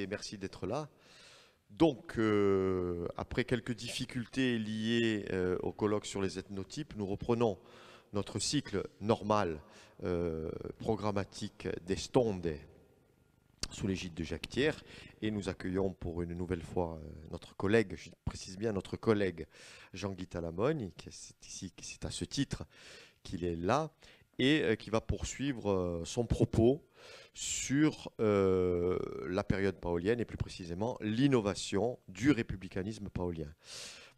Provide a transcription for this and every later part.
et merci d'être là. Donc, après quelques difficultés liées au colloque sur les ethnotypes, nous reprenons notre cycle normal programmatique des Stonde sous l'égide de Jacques Thiers, et nous accueillons pour une nouvelle fois notre collègue, je précise bien notre collègue Jean-Guy Talamogne, c'est à ce titre qu'il est là, et qui va poursuivre son propos sur la période paolienne et plus précisément l'innovation du républicanisme paolien.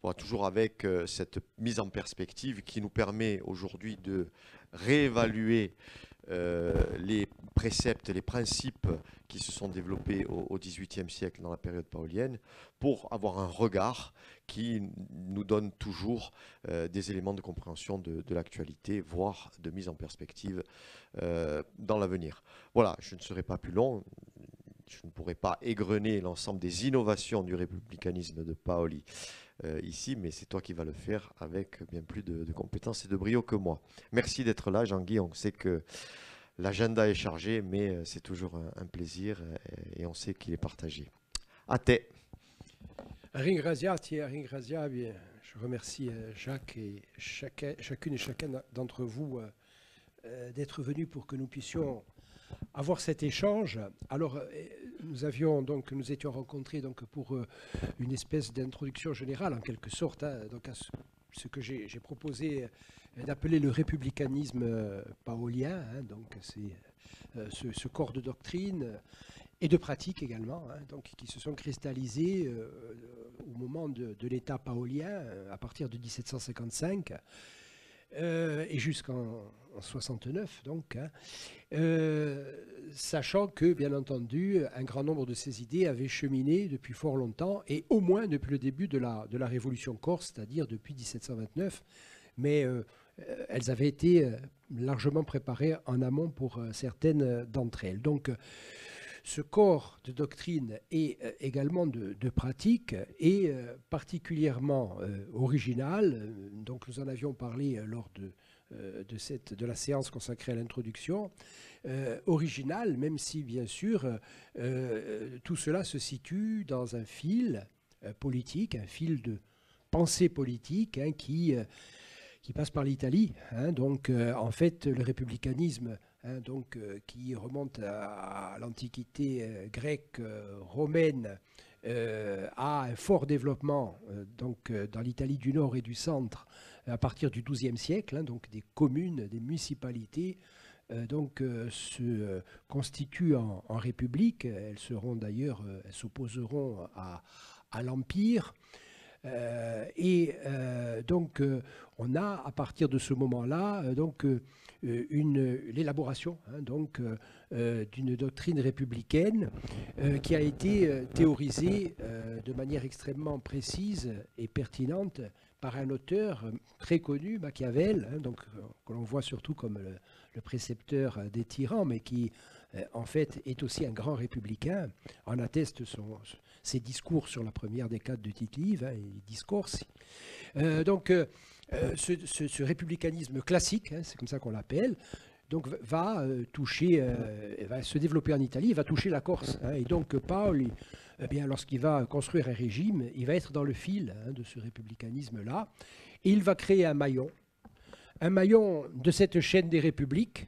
Voilà, toujours avec cette mise en perspective qui nous permet aujourd'hui de réévaluer les préceptes, les principes qui se sont développés au XVIIIe siècle dans la période paolienne pour avoir un regard qui nous donne toujours des éléments de compréhension de l'actualité, voire de mise en perspective dans l'avenir. Voilà, je ne serai pas plus long. Je ne pourrai pas égrener l'ensemble des innovations du républicanisme de Paoli ici, mais c'est toi qui vas le faire avec bien plus de compétences et de brio que moi. Merci d'être là, Jean-Guy. On sait que l'agenda est chargé, mais c'est toujours un plaisir et on sait qu'il est partagé. À te. Ringrazia, bien. Je remercie Jacques et chacune et chacun d'entre vous d'être venus pour que nous puissions avoir cet échange. Alors, nous étions rencontrés donc pour une espèce d'introduction générale, en quelque sorte, donc à ce que j'ai proposé d'appeler le républicanisme paolien. Donc, c'est ce corps de doctrine et de pratique également, donc, qui se sont cristallisés au moment de l'État paolien, à partir de 1755. Et jusqu'en 69, donc, sachant que, bien entendu, un grand nombre de ces idées avaient cheminé depuis fort longtemps, et au moins depuis le début de la Révolution corse, c'est-à-dire depuis 1729, mais elles avaient été largement préparées en amont pour certaines d'entre elles. Donc, ce corps de doctrine et également de pratique est particulièrement original. Donc nous en avions parlé lors de la séance consacrée à l'introduction. Original, même si bien sûr tout cela se situe dans un fil politique, un fil de pensée politique qui passe par l'Italie. Donc en fait le républicanisme qui remonte à l'Antiquité grecque, romaine, a un fort développement dans l'Italie du Nord et du Centre à partir du XIIe siècle. Donc des communes, des municipalités se constituent en république. Elles seront d'ailleurs, elles s'opposeront à l'Empire. On a à partir de ce moment-là l'élaboration d'une doctrine républicaine qui a été théorisée de manière extrêmement précise et pertinente par un auteur très connu, Machiavel, que l'on voit surtout comme le précepteur des tyrans, mais qui en fait est aussi un grand républicain. En atteste ses discours sur la première décade de Tite-Live, les discoursi. Ce républicanisme classique, c'est comme ça qu'on l'appelle, donc va se développer en Italie, va toucher la Corse. Et donc Paoli, lorsqu'il va construire un régime, il va être dans le fil de ce républicanisme-là, et il va créer un maillon de cette chaîne des républiques,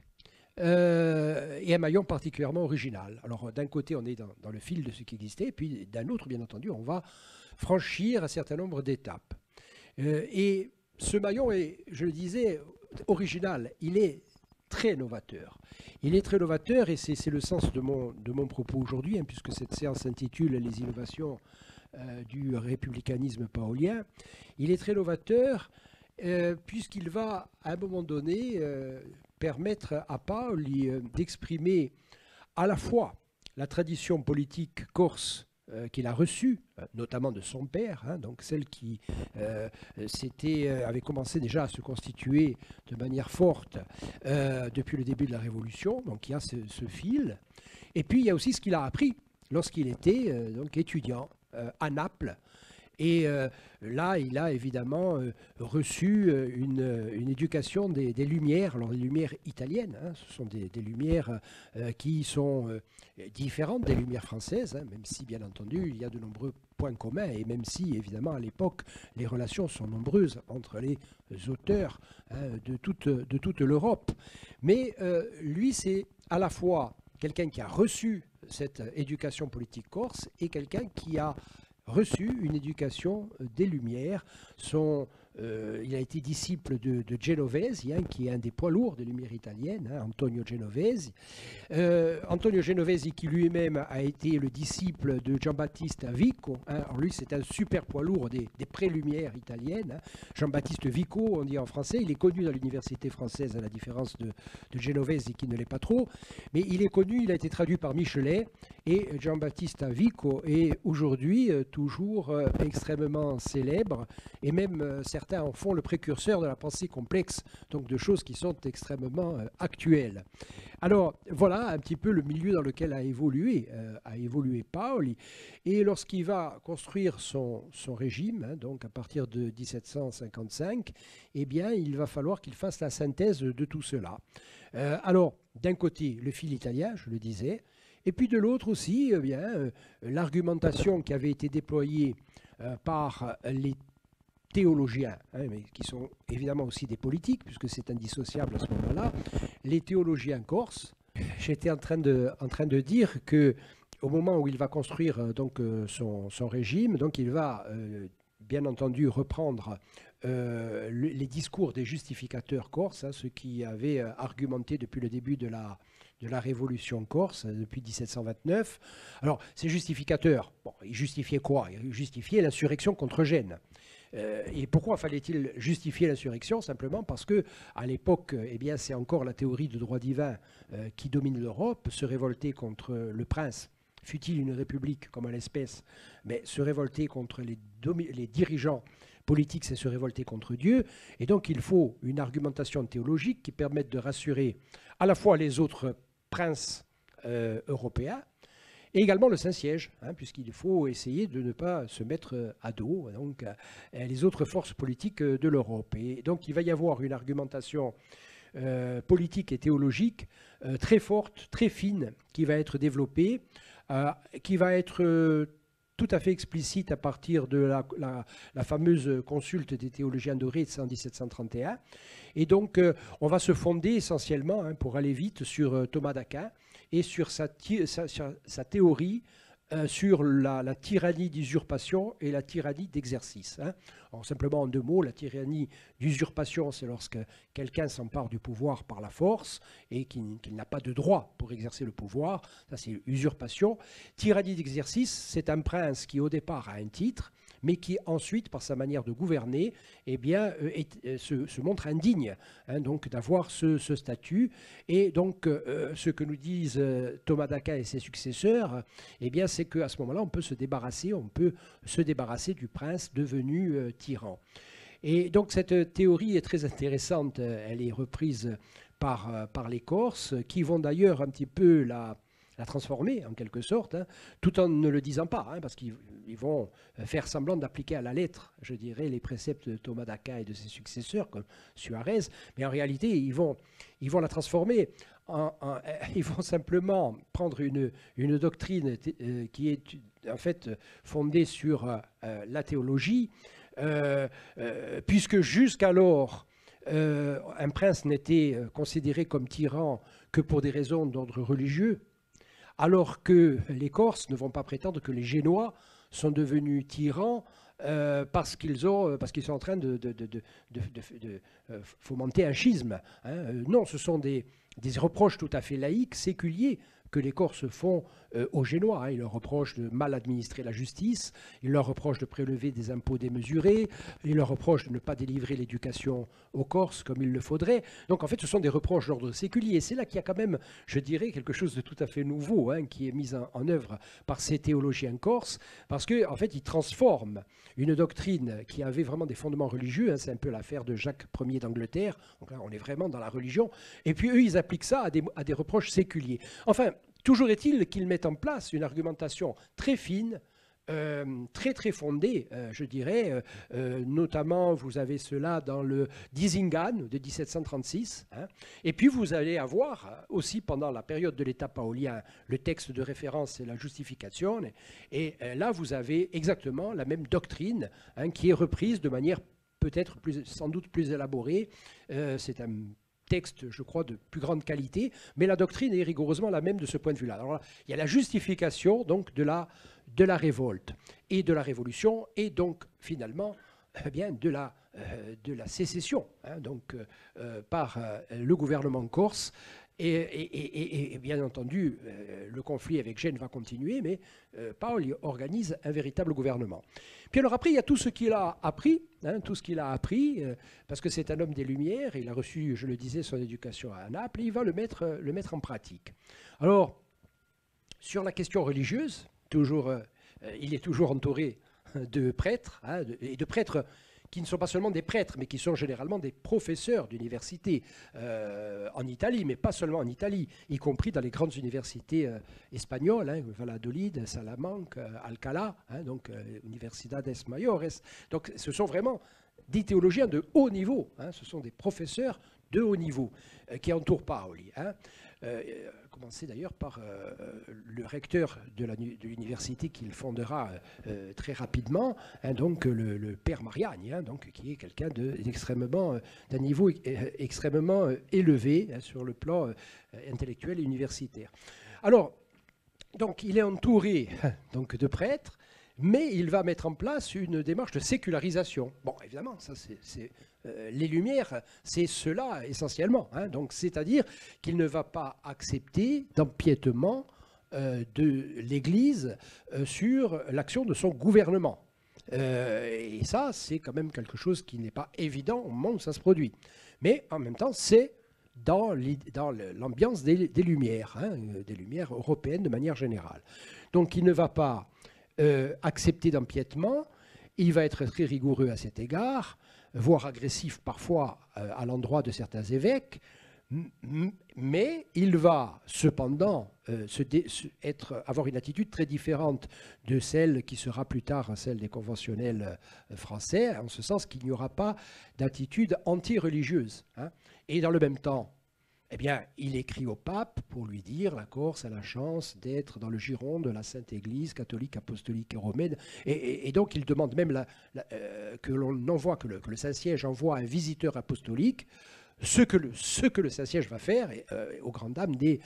et un maillon particulièrement original. Alors d'un côté, on est dans le fil de ce qui existait, et puis d'un autre, bien entendu, on va franchir un certain nombre d'étapes. Et ce maillon est, je le disais, original. Il est très novateur. Il est très novateur, et c'est le sens de mon propos aujourd'hui, puisque cette séance s'intitule « Les innovations du républicanisme paolien ». Il est très novateur puisqu'il va, à un moment donné, permettre à Paoli d'exprimer à la fois la tradition politique corse qu'il a reçue, notamment de son père, donc celle qui avait commencé déjà à se constituer de manière forte depuis le début de la Révolution. Donc il y a ce fil. Et puis il y a aussi ce qu'il a appris lorsqu'il était étudiant à Naples, Et là, il a évidemment reçu une éducation des Lumières, alors les Lumières italiennes, hein, ce sont des Lumières qui sont différentes des Lumières françaises, hein, même si bien entendu il y a de nombreux points communs, et même si évidemment à l'époque les relations sont nombreuses entre les auteurs hein, de toute l'Europe. Mais lui, c'est à la fois quelqu'un qui a reçu cette éducation politique corse et quelqu'un qui a reçu une éducation des Lumières. Il a été disciple de Genovese, hein, qui est un des poids lourds des Lumières italiennes, hein, Antonio Genovese. Antonio Genovese qui lui-même a été le disciple de Giambattista Vico. Hein. Alors lui, c'est un super poids lourd des pré-Lumières italiennes. Hein. Giambattista Vico, on dit en français, il est connu dans l'université française, à la différence de Genovese qui ne l'est pas trop. Mais il est connu, il a été traduit par Michelet. Et Giambattista Vico est aujourd'hui toujours extrêmement célèbre. Et même certains en font le précurseur de la pensée complexe, donc de choses qui sont extrêmement actuelles. Alors voilà un petit peu le milieu dans lequel a évolué Paoli. Et lorsqu'il va construire son régime, hein, donc à partir de 1755, eh bien il va falloir qu'il fasse la synthèse de tout cela. Alors d'un côté le fil italien, je le disais, et puis de l'autre aussi, eh bien l'argumentation qui avait été déployée par les théologiens, hein, mais qui sont évidemment aussi des politiques, puisque c'est indissociable à ce moment-là, les théologiens corses. J'étais en train de dire que au moment où il va construire donc son régime, donc il va bien entendu reprendre les discours des justificateurs corses, hein, ceux qui avaient argumenté depuis le début de la Révolution corse, depuis 1729. Alors, ces justificateurs, bon, ils justifiaient quoi? Ils justifiaient l'insurrection contre Gênes. Et pourquoi fallait-il justifier l'insurrection? Simplement parce que à l'époque, eh bien, c'est encore la théorie de droit divin qui domine l'Europe. Se révolter contre le prince, fût-il une république comme à l'espèce, mais se révolter contre les dirigeants politiques, c'est se révolter contre Dieu. Et donc il faut une argumentation théologique qui permette de rassurer à la fois les autres princes européens, et également le Saint-Siège, hein, puisqu'il faut essayer de ne pas se mettre à dos donc, les autres forces politiques de l'Europe. Et donc il va y avoir une argumentation politique et théologique très forte, très fine, qui va être développée, qui va être tout à fait explicite à partir de la fameuse consulte des théologiens de Retz en 1731. Et donc on va se fonder essentiellement, hein, pour aller vite, sur Thomas d'Aquin, et sur sa théorie sur la tyrannie d'usurpation et la tyrannie d'exercice. Hein. Alors, simplement en deux mots, la tyrannie d'usurpation, c'est lorsque quelqu'un s'empare du pouvoir par la force et qu'il n'a pas de droit pour exercer le pouvoir. Ça, c'est usurpation. Tyrannie d'exercice, c'est un prince qui, au départ, a un titre, mais qui ensuite, par sa manière de gouverner, eh bien, se montre indigne, hein, donc d'avoir ce statut. Et donc, ce que nous disent Thomas d'Aquin et ses successeurs, eh bien, c'est qu'à ce moment-là, on peut se débarrasser du prince devenu tyran. Et donc, cette théorie est très intéressante. Elle est reprise par les Corses, qui vont d'ailleurs un petit peu la transformer en quelque sorte, hein, tout en ne le disant pas, hein, parce qu'ils vont faire semblant d'appliquer à la lettre, je dirais, les préceptes de Thomas d'Aquin et de ses successeurs, comme Suarez, mais en réalité, ils vont la transformer. Ils vont simplement prendre une doctrine qui est en fait fondée sur la théologie, puisque jusqu'alors, un prince n'était considéré comme tyran que pour des raisons d'ordre religieux, alors que les Corses ne vont pas prétendre que les Génois sont devenus tyrans parce qu'ils sont en train de fomenter un schisme. Hein. Non, ce sont des reproches tout à fait laïques, séculiers, que les Corses font aux Génois. Hein. Ils leur reprochent de mal administrer la justice, ils leur reprochent de prélever des impôts démesurés, ils leur reprochent de ne pas délivrer l'éducation aux Corses comme il le faudrait. Donc en fait, ce sont des reproches d'ordre séculier. Et c'est là qu'il y a quand même, je dirais, quelque chose de tout à fait nouveau, hein, qui est mis en œuvre par ces théologiens corses, parce qu'en fait, ils transforment une doctrine qui avait vraiment des fondements religieux, hein, c'est un peu l'affaire de Jacques Ier d'Angleterre, donc là on est vraiment dans la religion, et puis eux, ils appliquent ça à des reproches séculiers. Enfin, toujours est-il qu'ils mettent en place une argumentation très fine, très très fondée, je dirais. Notamment, vous avez cela dans le Dizingan de 1736. Hein. Et puis, vous allez avoir aussi pendant la période de l'État paolien le texte de référence et la justification. Et là, vous avez exactement la même doctrine hein, qui est reprise de manière peut-être sans doute plus élaborée. C'est un texte, je crois, de plus grande qualité, mais la doctrine est rigoureusement la même de ce point de vue-là. Alors là, il y a la justification donc de la révolte et de la révolution, et donc finalement eh bien, de la sécession hein, donc, par le gouvernement corse. Et bien entendu, le conflit avec Gênes va continuer, mais Paoli organise un véritable gouvernement. Puis alors après, il y a tout ce qu'il a appris, hein, parce que c'est un homme des Lumières, il a reçu, je le disais, son éducation à Naples, et il va le mettre en pratique. Alors, sur la question religieuse, il est toujours entouré de prêtres, hein, et de prêtres qui ne sont pas seulement des prêtres, mais qui sont généralement des professeurs d'université en Italie, mais pas seulement en Italie, y compris dans les grandes universités espagnoles, hein, Valladolid, Salamanque, Alcalá, hein, donc Universidades Mayores. Donc ce sont vraiment des théologiens de haut niveau, hein, ce sont des professeurs de haut niveau qui entourent Paoli. Hein. Commencer d'ailleurs par le recteur de l'université qu'il fondera très rapidement, hein, donc le père Mariani, hein, donc, qui est quelqu'un d'un niveau extrêmement élevé hein, sur le plan intellectuel et universitaire. Alors, donc, il est entouré donc, de prêtres, mais il va mettre en place une démarche de sécularisation. Bon, évidemment, ça c'est les Lumières, c'est cela essentiellement. Hein, donc, c'est-à-dire qu'il ne va pas accepter d'empiétement de l'Église sur l'action de son gouvernement. Et ça, c'est quand même quelque chose qui n'est pas évident au moment où ça se produit. Mais en même temps, c'est dans l'ambiance des Lumières, hein, des Lumières européennes de manière générale. Donc, il ne va pas accepter d'empiétement, il va être très rigoureux à cet égard, voire agressif parfois à l'endroit de certains évêques, mais il va cependant avoir une attitude très différente de celle qui sera plus tard celle des conventionnels français, en ce sens qu'il n'y aura pas d'attitude anti-religieuse. Hein. Et dans le même temps, eh bien, il écrit au pape pour lui dire la Corse a la chance d'être dans le giron de la Sainte Église catholique, apostolique et romaine. Et donc, il demande même que le Saint-Siège envoie un visiteur apostolique, ce que le Saint-Siège va faire, aux grandes dames des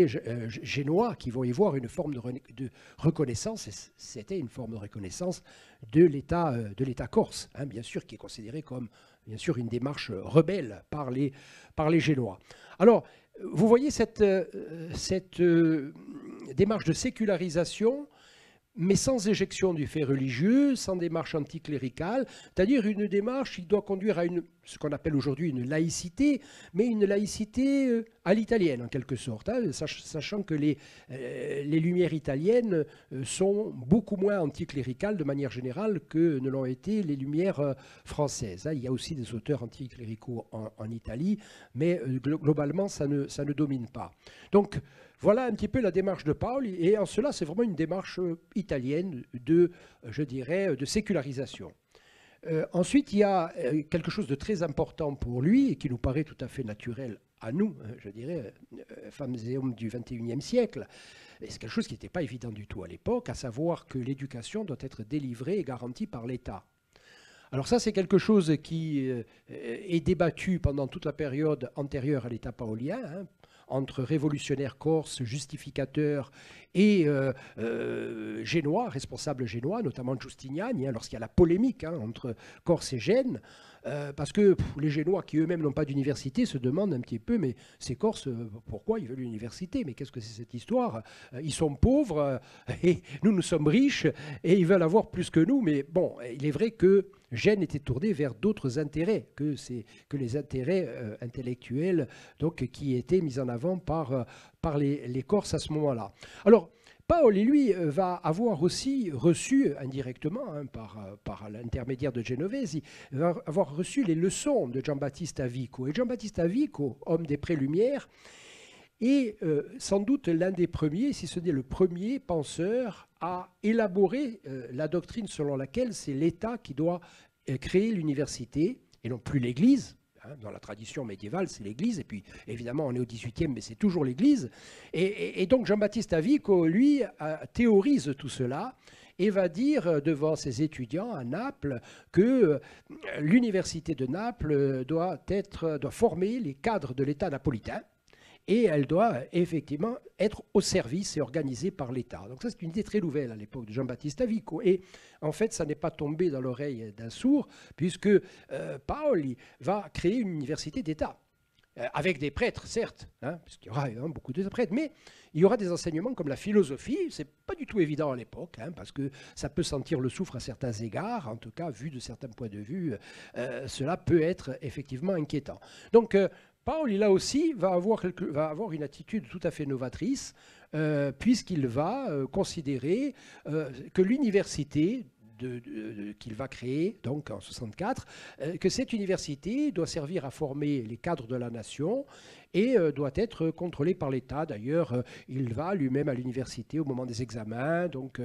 Génois qui vont y voir une forme de reconnaissance. Et c'était une forme de reconnaissance de l'État corse, hein, bien sûr, qui est considéré comme bien sûr une démarche rebelle par les Génois. Alors, vous voyez cette démarche de sécularisation, mais sans éjection du fait religieux, sans démarche anticléricale, c'est-à-dire une démarche qui doit conduire à ce qu'on appelle aujourd'hui une laïcité, mais une laïcité à l'italienne en quelque sorte, hein, sachant que les Lumières italiennes sont beaucoup moins anticléricales de manière générale que ne l'ont été les Lumières françaises. Hein. Il y a aussi des auteurs anticléricaux en Italie, mais globalement ça ne domine pas. Donc, voilà un petit peu la démarche de Paoli, et en cela, c'est vraiment une démarche italienne de sécularisation. Ensuite, il y a quelque chose de très important pour lui, et qui nous paraît tout à fait naturel à nous, je dirais, femmes et hommes du XXIe siècle. Et c'est quelque chose qui n'était pas évident du tout à l'époque, à savoir que l'éducation doit être délivrée et garantie par l'État. Alors ça, c'est quelque chose qui est débattu pendant toute la période antérieure à l'État paolien, hein, entre révolutionnaires corses, justificateurs et génois, responsables génois, notamment Giustiniani, hein, lorsqu'il y a la polémique hein, entre Corse et Gênes, parce que les Génois, qui eux-mêmes n'ont pas d'université, se demandent un petit peu, mais ces Corses, pourquoi ils veulent l'université? Mais qu'est-ce que c'est cette histoire? Ils sont pauvres, et nous sommes riches, et ils veulent avoir plus que nous. Mais bon, il est vrai que Gênes était tourné vers d'autres intérêts que les intérêts intellectuels donc, qui étaient mis en avant par les Corses à ce moment-là. Alors, Paoli, lui, va avoir aussi reçu indirectement, hein, par l'intermédiaire de Genovesi, il va avoir reçu les leçons de Giambattista Vico. Et Giambattista Vico, homme des Prélumières, est sans doute l'un des premiers, si ce n'est le premier penseur à élaborer la doctrine selon laquelle c'est l'État qui doit créer l'université et non plus l'Église. Dans la tradition médiévale, c'est l'Église, et puis évidemment on est au XVIIIe, mais c'est toujours l'Église. Et donc Jean-Baptiste Avico, lui, théorise tout cela et va dire devant ses étudiants à Naples que l'université de Naples doit former les cadres de l'État napolitain, et elle doit effectivement être au service et organisée par l'État. Donc ça, c'est une idée très nouvelle à l'époque de Jean-Baptiste Avico. Et en fait, ça n'est pas tombé dans l'oreille d'un sourd, puisque Paoli va créer une université d'État, avec des prêtres, certes, puisqu'il y aura beaucoup de prêtres, mais il y aura des enseignements comme la philosophie. C'est pas du tout évident à l'époque, parce que ça peut sentir le soufre à certains égards. En tout cas, vu de certains points de vue, cela peut être effectivement inquiétant. Donc, Paoli, là aussi, va avoir une attitude tout à fait novatrice, puisqu'il va considérer que l'université qu'il va créer, donc en 64, que cette université doit servir à former les cadres de la nation et doit être contrôlée par l'État. D'ailleurs, il va lui-même à l'université au moment des examens, donc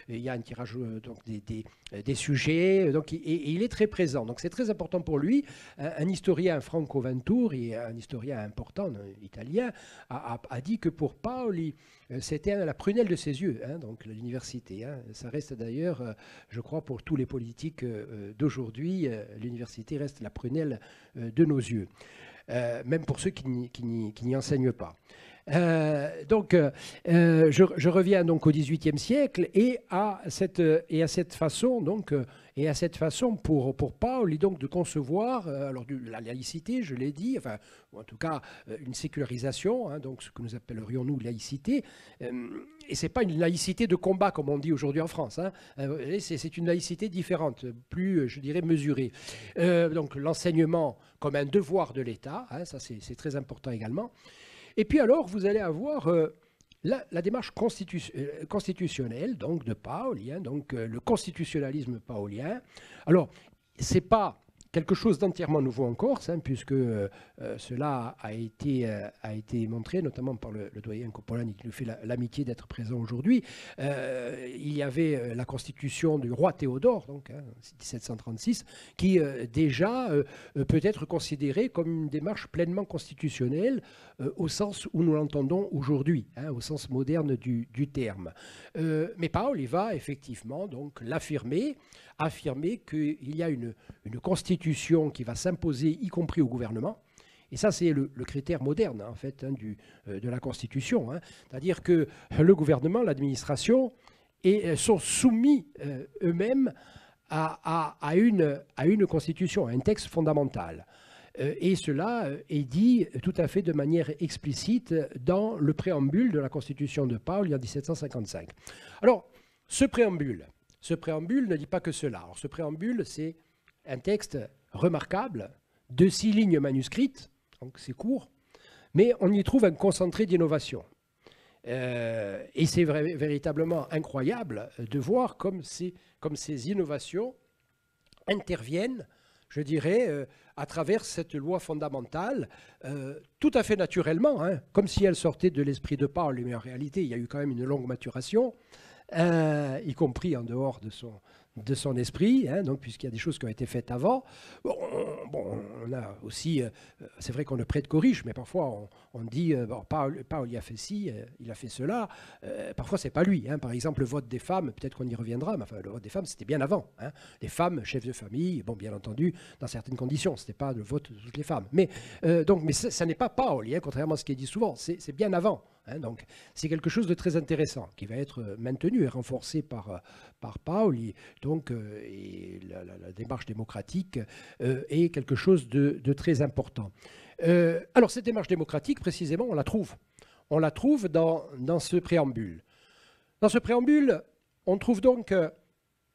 il y a un tirage donc, des sujets, donc, et il est très présent. Donc c'est très important pour lui. Un historien, Franco Venturi, un historien important italien, a dit que pour Paoli, c'était la prunelle de ses yeux, donc l'université. Ça reste d'ailleurs, je crois, pour tous les politiques d'aujourd'hui, l'université reste la prunelle de nos yeux. Même pour ceux qui n'y enseignent pas. Je reviens donc au XVIIIe siècle et à cette façon pour Paoli donc de concevoir la laïcité, je l'ai dit, enfin ou en tout cas une sécularisation, donc ce que nous appellerions nous laïcité. Et c'est pas une laïcité de combat comme on dit aujourd'hui en France. C'est une laïcité différente, plus je dirais mesurée. Donc l'enseignement comme un devoir de l'État, ça c'est très important également. Et puis alors, vous allez avoir la démarche constitutionnelle donc, de Paoli, donc le constitutionnalisme paolien. Alors, ce n'est pas quelque chose d'entièrement nouveau en Corse, puisque cela a été montré, notamment par le doyen Coppolani, qui nous fait l'amitié d'être présent aujourd'hui. Il y avait la constitution du roi Théodore, donc 1736, qui déjà peut être considérée comme une démarche pleinement constitutionnelle au sens où nous l'entendons aujourd'hui, au sens moderne du terme. Mais Paoli va effectivement donc l'affirmer, qu'il y a une constitution qui va s'imposer, y compris au gouvernement. Et ça, c'est le critère moderne, en fait, de la Constitution. C'est-à-dire que le gouvernement, l'administration, sont soumis eux-mêmes à une Constitution, à un texte fondamental. Et cela est dit tout à fait de manière explicite dans le préambule de la Constitution de Paoli en 1755. Alors, ce préambule ne dit pas que cela. Alors, ce préambule, c'est un texte remarquable, de 6 lignes manuscrites, donc c'est court, mais on y trouve un concentré d'innovation. Et c'est véritablement incroyable de voir comme ces innovations interviennent, je dirais, à travers cette loi fondamentale, tout à fait naturellement, comme si elle sortait de l'esprit de Paoli, mais en réalité, il y a eu quand même une longue maturation, y compris en dehors de son esprit, donc puisqu'il y a des choses qui ont été faites avant. On a aussi, c'est vrai qu'on ne prête corrige, mais parfois on dit, Paoli a fait ci, il a fait cela. Parfois c'est pas lui. Par exemple, le vote des femmes, peut-être qu'on y reviendra, mais enfin, le vote des femmes c'était bien avant. Les femmes, chefs de famille, bien entendu, dans certaines conditions, c'était pas le vote de toutes les femmes. Mais ça n'est pas Paoli, contrairement à ce qui est dit souvent, c'est bien avant. Donc c'est quelque chose de très intéressant qui va être maintenu et renforcé par Paoli. Donc et la démarche démocratique est quelque chose de très important. Alors cette démarche démocratique, précisément, on la trouve dans ce préambule. Dans ce préambule, on trouve donc,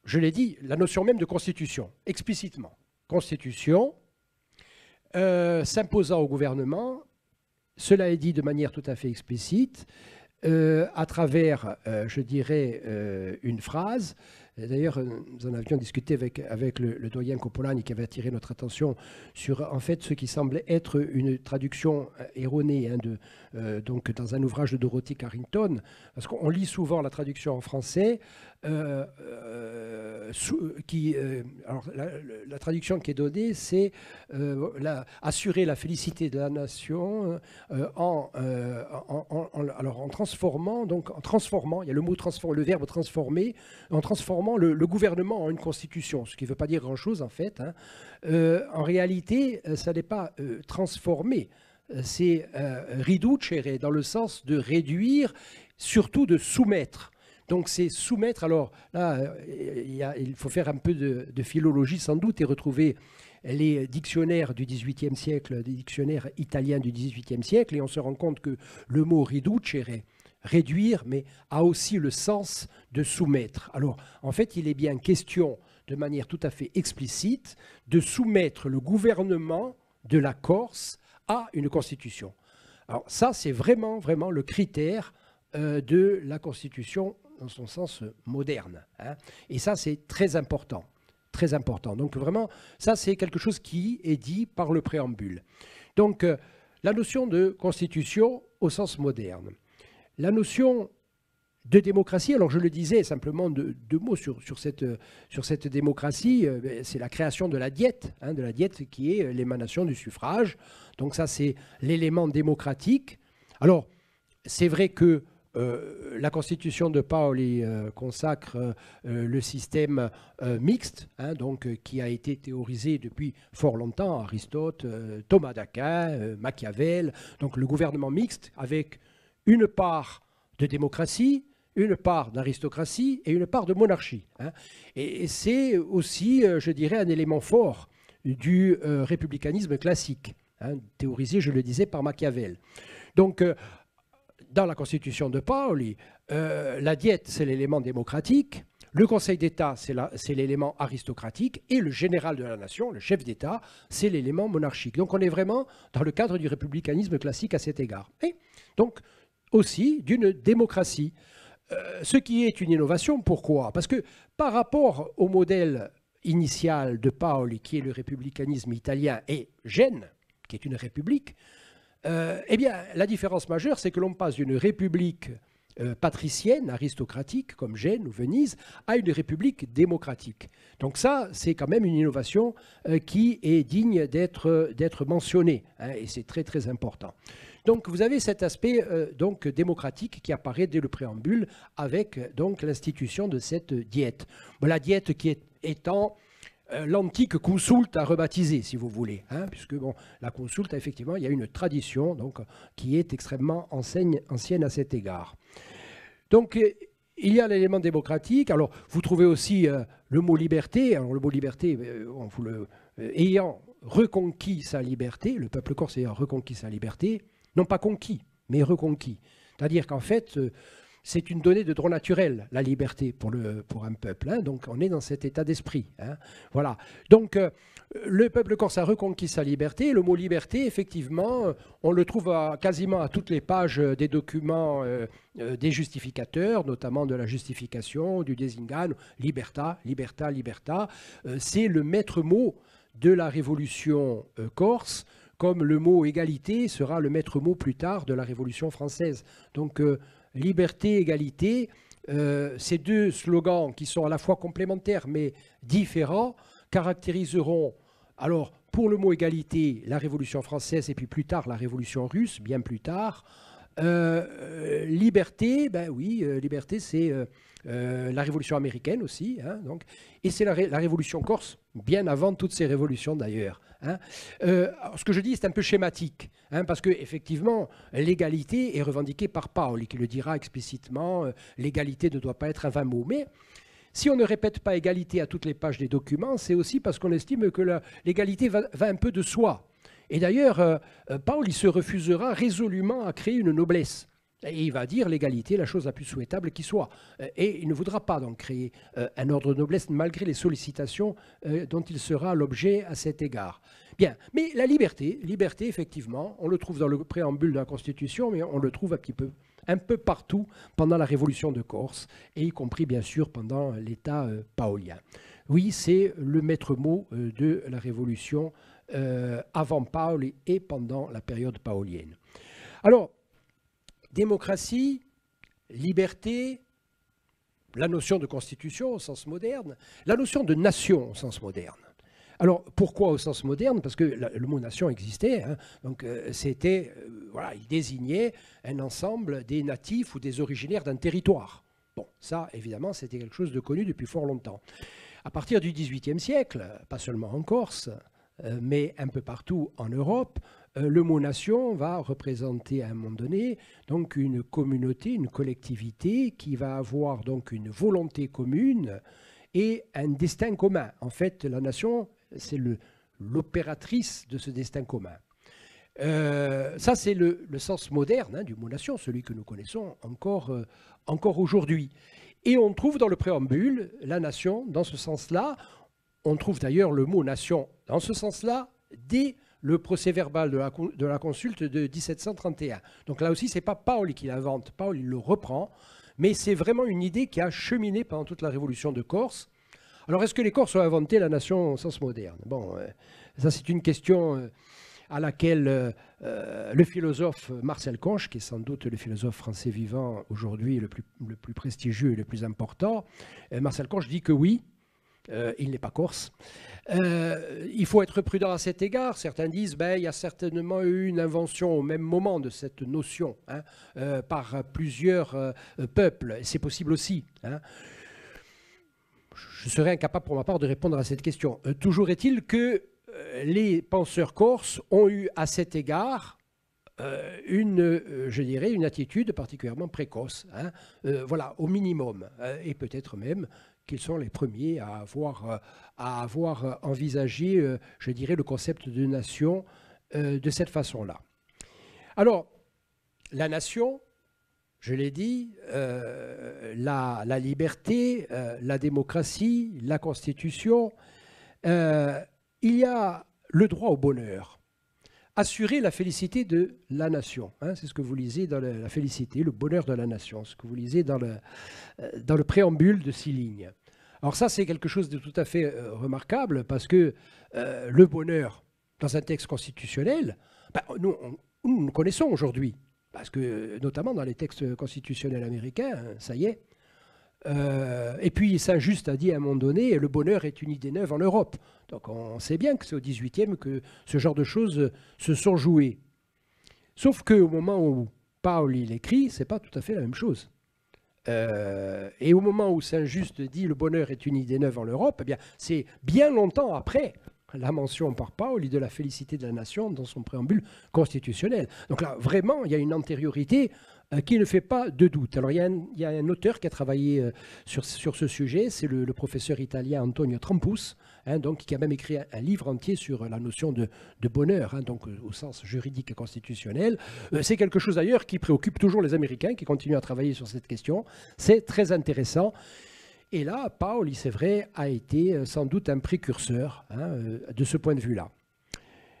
je l'ai dit, la notion même de constitution, explicitement. Constitution s'imposant au gouvernement. Cela est dit de manière tout à fait explicite, à travers, je dirais, une phrase D'ailleurs, nous en avions discuté avec le doyen Coppolani qui avait attiré notre attention sur en fait ce qui semblait être une traduction erronée donc dans un ouvrage de Dorothy Carrington, parce qu'on lit souvent la traduction en français. Alors la traduction qui est donnée, c'est assurer la félicité de la nation en transformant, il y a le mot transformer, le verbe transformer, en transformant le gouvernement en une constitution, ce qui ne veut pas dire grand-chose en fait. Hein. En réalité, ça n'est pas transformer, c'est riducere dans le sens de réduire, surtout de soumettre. Donc c'est soumettre, alors là, il faut faire un peu de philologie sans doute et retrouver les dictionnaires du XVIIIe siècle, les dictionnaires italiens du XVIIIe siècle, et on se rend compte que le mot riducere, réduire, mais a aussi le sens de soumettre. Alors, en fait, il est bien question, de manière tout à fait explicite, de soumettre le gouvernement de la Corse à une constitution. Alors ça, c'est vraiment, vraiment le critère de la constitution dans son sens moderne. Hein. Et ça, c'est très important. Très important. Donc vraiment, ça, c'est quelque chose qui est dit par le préambule. Donc, la notion de constitution au sens moderne. La notion de démocratie, alors je le disais simplement deux mots sur cette démocratie, c'est la création de la diète qui est l'émanation du suffrage. Donc ça, c'est l'élément démocratique. Alors, c'est vrai que la constitution de Paoli consacre le système mixte, donc, qui a été théorisé depuis fort longtemps, Aristote, Thomas d'Aquin, Machiavel, donc le gouvernement mixte avec une part de démocratie, une part d'aristocratie et une part de monarchie. Hein. Et c'est aussi, je dirais, un élément fort du républicanisme classique, hein, théorisé, je le disais, par Machiavel. Donc, dans la constitution de Paoli, la diète, c'est l'élément démocratique, le Conseil d'État, c'est l'élément aristocratique, et le général de la nation, le chef d'État, c'est l'élément monarchique. Donc, on est vraiment dans le cadre du républicanisme classique à cet égard. Et donc, aussi d'une démocratie. Ce qui est une innovation, pourquoi? Parce que par rapport au modèle initial de Paoli, qui est le républicanisme italien, et Gênes, qui est une république, eh bien, la différence majeure, c'est que l'on passe d'une république patricienne, aristocratique, comme Gênes ou Venise, à une république démocratique. Donc ça, c'est quand même une innovation qui est digne d'être mentionnée, hein, et c'est très très important. Donc vous avez cet aspect donc démocratique qui apparaît dès le préambule avec donc l'institution de cette diète. Bon, la diète qui étant l'antique consulta rebaptisée, si vous voulez, hein, puisque bon, la consulta, effectivement, il y a une tradition donc, qui est extrêmement ancienne à cet égard. Donc il y a l'élément démocratique. Alors vous trouvez aussi le mot liberté. Alors le mot liberté, ayant reconquis sa liberté, le peuple corse ayant reconquis sa liberté, non pas conquis, mais reconquis. C'est-à-dire qu'en fait, c'est une donnée de droit naturel, la liberté pour un peuple. Hein. Donc on est dans cet état d'esprit. Hein. Voilà. Donc le peuple corse a reconquis sa liberté. Le mot liberté, effectivement, on le trouve quasiment à toutes les pages des documents des justificateurs, notamment de la justification, du Desingano, libertà, libertà, libertà. C'est le maître mot de la révolution corse, comme le mot égalité sera le maître mot plus tard de la Révolution française. Donc liberté, égalité, ces deux slogans qui sont à la fois complémentaires mais différents caractériseront, alors pour le mot égalité, la Révolution française et puis plus tard la Révolution russe, bien plus tard. Liberté, ben oui, liberté c'est la Révolution américaine aussi, hein, donc, et c'est la Révolution corse, bien avant toutes ces révolutions d'ailleurs. Hein. Ce que je dis, c'est un peu schématique, hein, parce qu'effectivement, l'égalité est revendiquée par Paoli, qui le dira explicitement, l'égalité ne doit pas être un vain mot. Mais si on ne répète pas égalité à toutes les pages des documents, c'est aussi parce qu'on estime que l'égalité va un peu de soi. Et d'ailleurs, Paoli se refusera résolument à créer une noblesse. Et il va dire l'égalité est la chose la plus souhaitable qui soit. Et il ne voudra pas donc créer un ordre de noblesse malgré les sollicitations dont il sera l'objet à cet égard. Bien, mais la liberté, effectivement, on le trouve dans le préambule de la Constitution, mais on le trouve un petit peu un peu partout pendant la Révolution de Corse, et y compris bien sûr pendant l'État paolien. Oui, c'est le maître mot de la Révolution avant Paoli et pendant la période paolienne. Alors, démocratie, liberté, la notion de constitution au sens moderne, la notion de nation au sens moderne. Alors, pourquoi au sens moderne? Parce que le mot nation existait, hein, donc c'était, voilà, il désignait un ensemble des natifs ou des originaires d'un territoire. Bon, ça, évidemment, c'était quelque chose de connu depuis fort longtemps. À partir du XVIIIe siècle, pas seulement en Corse, mais un peu partout en Europe, le mot nation va représenter à un moment donné donc une communauté, une collectivité qui va avoir donc une volonté commune et un destin commun. En fait, la nation, c'est l'opératrice de ce destin commun. Ça, c'est le sens moderne hein, du mot nation, celui que nous connaissons encore aujourd'hui. Et on trouve dans le préambule la nation dans ce sens-là. On trouve d'ailleurs le mot nation dans ce sens-là dès le procès-verbal de la consulte de 1731. Donc là aussi, ce n'est pas Paoli qui l'invente, Paoli le reprend, mais c'est vraiment une idée qui a cheminé pendant toute la Révolution de Corse. Alors est-ce que les Corses ont inventé la nation au sens moderne? Bon, ça c'est une question à laquelle le philosophe Marcel Conche, qui est sans doute le philosophe français vivant aujourd'hui le plus prestigieux et le plus important, Marcel Conche dit que oui, il n'est pas corse. Il faut être prudent à cet égard. Certains disent il y a certainement eu une invention au même moment de cette notion hein, par plusieurs peuples. C'est possible aussi. Hein. Je serais incapable pour ma part de répondre à cette question. Toujours est-il que les penseurs corses ont eu à cet égard je dirais, une attitude particulièrement précoce. Hein. Voilà, au minimum. Et peut-être même qu'ils sont les premiers à avoir envisagé, je dirais, le concept de nation de cette façon-là. Alors, la nation, je l'ai dit, la liberté, la démocratie, la constitution, il y a le droit au bonheur. Assurer la félicité de la nation. Hein, c'est ce que vous lisez dans la félicité, le bonheur de la nation, ce que vous lisez dans le préambule de 6 lignes. Alors ça, c'est quelque chose de tout à fait remarquable parce que le bonheur, dans un texte constitutionnel, nous connaissons aujourd'hui, parce que notamment dans les textes constitutionnels américains, ça y est. Et puis Saint-Just a dit à un moment donné, le bonheur est une idée neuve en Europe. Donc on sait bien que c'est au XVIIIe que ce genre de choses se sont jouées. Sauf qu'au moment où Paoli l'écrit, c'est pas tout à fait la même chose. Et au moment où Saint-Just dit le bonheur est une idée neuve en Europe, eh bien c'est bien longtemps après la mention par Paoli de la félicité de la nation dans son préambule constitutionnel. Donc là, vraiment, il y a une antériorité qui ne fait pas de doute. Alors, il y a un auteur qui a travaillé sur ce sujet, c'est le professeur italien Antonio Trampus, hein, donc, qui a même écrit un livre entier sur la notion de bonheur, hein, donc au sens juridique et constitutionnel. C'est quelque chose d'ailleurs qui préoccupe toujours les Américains, qui continuent à travailler sur cette question. C'est très intéressant. Et là, Paoli, c'est vrai, a été sans doute un précurseur hein, de ce point de vue-là.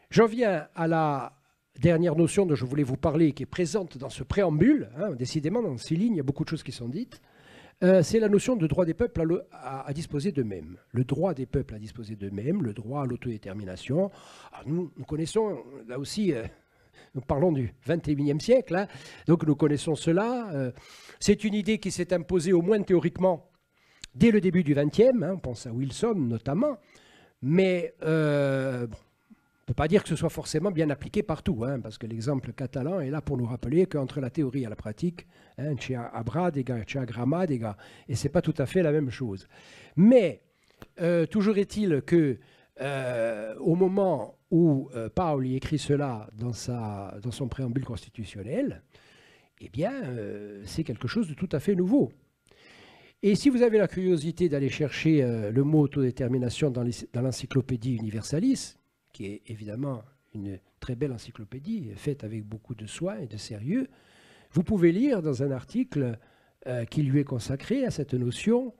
J'en viens à la dernière notion dont je voulais vous parler, qui est présente dans ce préambule. Hein, décidément, dans 6 lignes, il y a beaucoup de choses qui sont dites. C'est la notion de droit des peuples à disposer d'eux-mêmes. Le droit des peuples à disposer d'eux-mêmes, le droit à l'autodétermination. Alors nous connaissons, là aussi, nous parlons du XXIe siècle, hein, donc nous connaissons cela. C'est une idée qui s'est imposée au moins théoriquement dès le début du XXe, hein, on pense à Wilson notamment, mais bon, on ne peut pas dire que ce soit forcément bien appliqué partout, hein, parce que l'exemple catalan est là pour nous rappeler qu'entre la théorie et la pratique, hein, c'è abra des gars, c'è agramma des gars, et ce n'est pas tout à fait la même chose. Mais toujours est-il que au moment où Paoli écrit cela dans son préambule constitutionnel, eh bien, c'est quelque chose de tout à fait nouveau. Et si vous avez la curiosité d'aller chercher le mot autodétermination dans l'encyclopédie Universalis, qui est évidemment une très belle encyclopédie, faite avec beaucoup de soin et de sérieux, vous pouvez lire dans un article qui lui est consacré à cette notion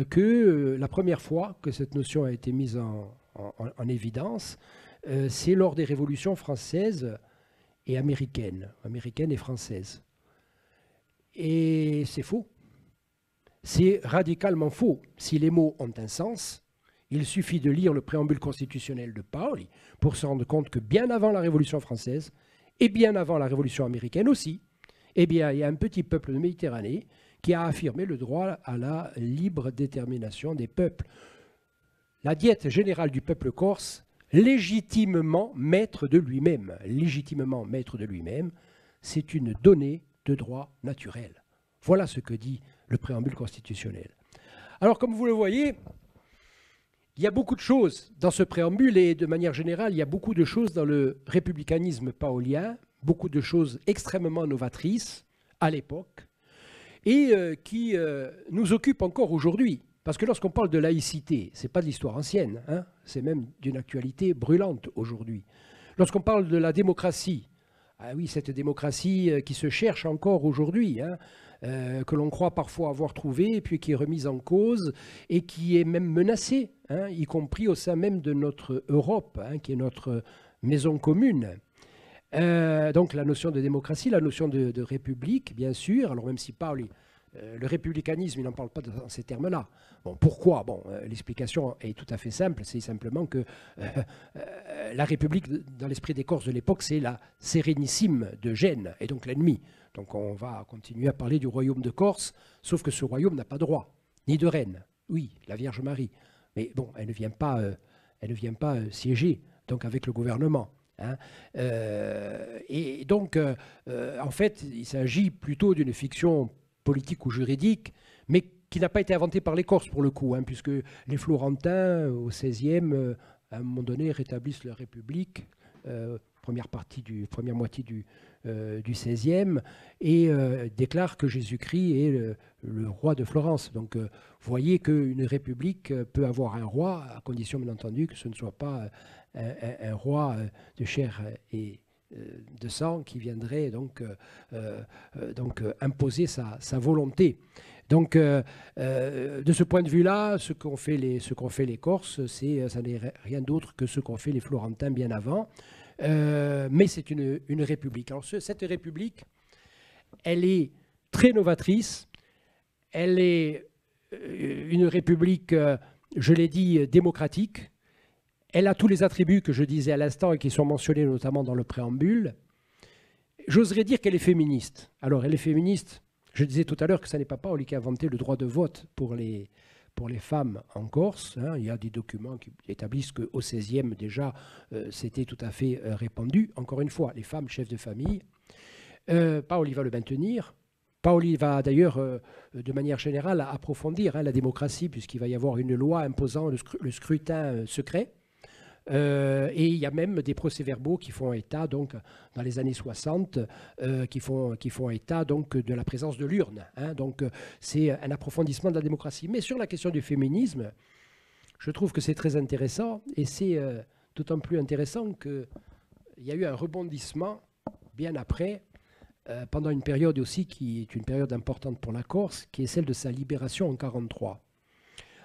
que la première fois que cette notion a été mise en évidence, c'est lors des révolutions françaises et américaines et françaises. Et c'est faux. C'est radicalement faux. Si les mots ont un sens, il suffit de lire le préambule constitutionnel de Paoli pour se rendre compte que bien avant la Révolution française, et bien avant la Révolution américaine aussi, eh bien, il y a un petit peuple de Méditerranée qui a affirmé le droit à la libre détermination des peuples. La diète générale du peuple corse, légitimement maître de lui-même, c'est une donnée de droit naturel. Voilà ce que dit le préambule constitutionnel. Alors, comme vous le voyez, il y a beaucoup de choses dans ce préambule et de manière générale, il y a beaucoup de choses dans le républicanisme paolien, beaucoup de choses extrêmement novatrices à l'époque et qui nous occupent encore aujourd'hui. Parce que lorsqu'on parle de laïcité, ce n'est pas de l'histoire ancienne, hein, c'est même d'une actualité brûlante aujourd'hui. Lorsqu'on parle de la démocratie, ah oui, cette démocratie qui se cherche encore aujourd'hui, hein, que l'on croit parfois avoir trouvée, et puis qui est remise en cause, et qui est même menacée, hein, y compris au sein même de notre Europe, hein, qui est notre maison commune. Donc la notion de démocratie, la notion de république, bien sûr, alors même si Paoli, le républicanisme, il n'en parle pas dans ces termes-là. Bon, pourquoi? Bon, l'explication est tout à fait simple, c'est simplement que la République, dans l'esprit des Corses de l'époque, c'est la Sérénissime de Gênes, et donc l'ennemi. Donc on va continuer à parler du royaume de Corse, sauf que ce royaume n'a pas de roi, ni de reine. Oui, la Vierge Marie, mais bon, elle ne vient pas siéger donc avec le gouvernement. Hein. Et donc, en fait, il s'agit plutôt d'une fiction politique ou juridique, mais qui n'a pas été inventée par les Corses pour le coup, hein, puisque les Florentins, au XVIe, à un moment donné, rétablissent leur république, première moitié du XVIe, et déclarent que Jésus-Christ est le roi de Florence. Donc, vous voyez qu'une république peut avoir un roi, à condition, bien entendu, que ce ne soit pas un roi de chair et de sang qui viendrait donc imposer sa volonté. Donc, de ce point de vue-là, ce qu'ont fait les Corses, ça n'est rien d'autre que ce qu'ont fait les Florentins bien avant. Mais c'est une république. Alors, cette république, elle est très novatrice. Elle est une république, je l'ai dit, démocratique. Elle a tous les attributs que je disais à l'instant et qui sont mentionnés notamment dans le préambule. J'oserais dire qu'elle est féministe. Alors, elle est féministe. Je disais tout à l'heure que ce n'est pas Paoli qui a inventé le droit de vote pour les femmes en Corse. Hein. Il y a des documents qui établissent qu'au XVIe, déjà, c'était tout à fait répandu. Encore une fois, les femmes chefs de famille. Paoli va le maintenir. Paoli va d'ailleurs, de manière générale, approfondir la démocratie, puisqu'il va y avoir une loi imposant le scrutin secret. Et il y a même des procès-verbaux qui font état, donc, dans les années 60, qui font état donc, de la présence de l'urne. Hein. Donc, c'est un approfondissement de la démocratie. Mais sur la question du féminisme, je trouve que c'est très intéressant, et c'est d'autant plus intéressant qu'il y a eu un rebondissement bien après, pendant une période aussi qui est une période importante pour la Corse, qui est celle de sa libération en 1943.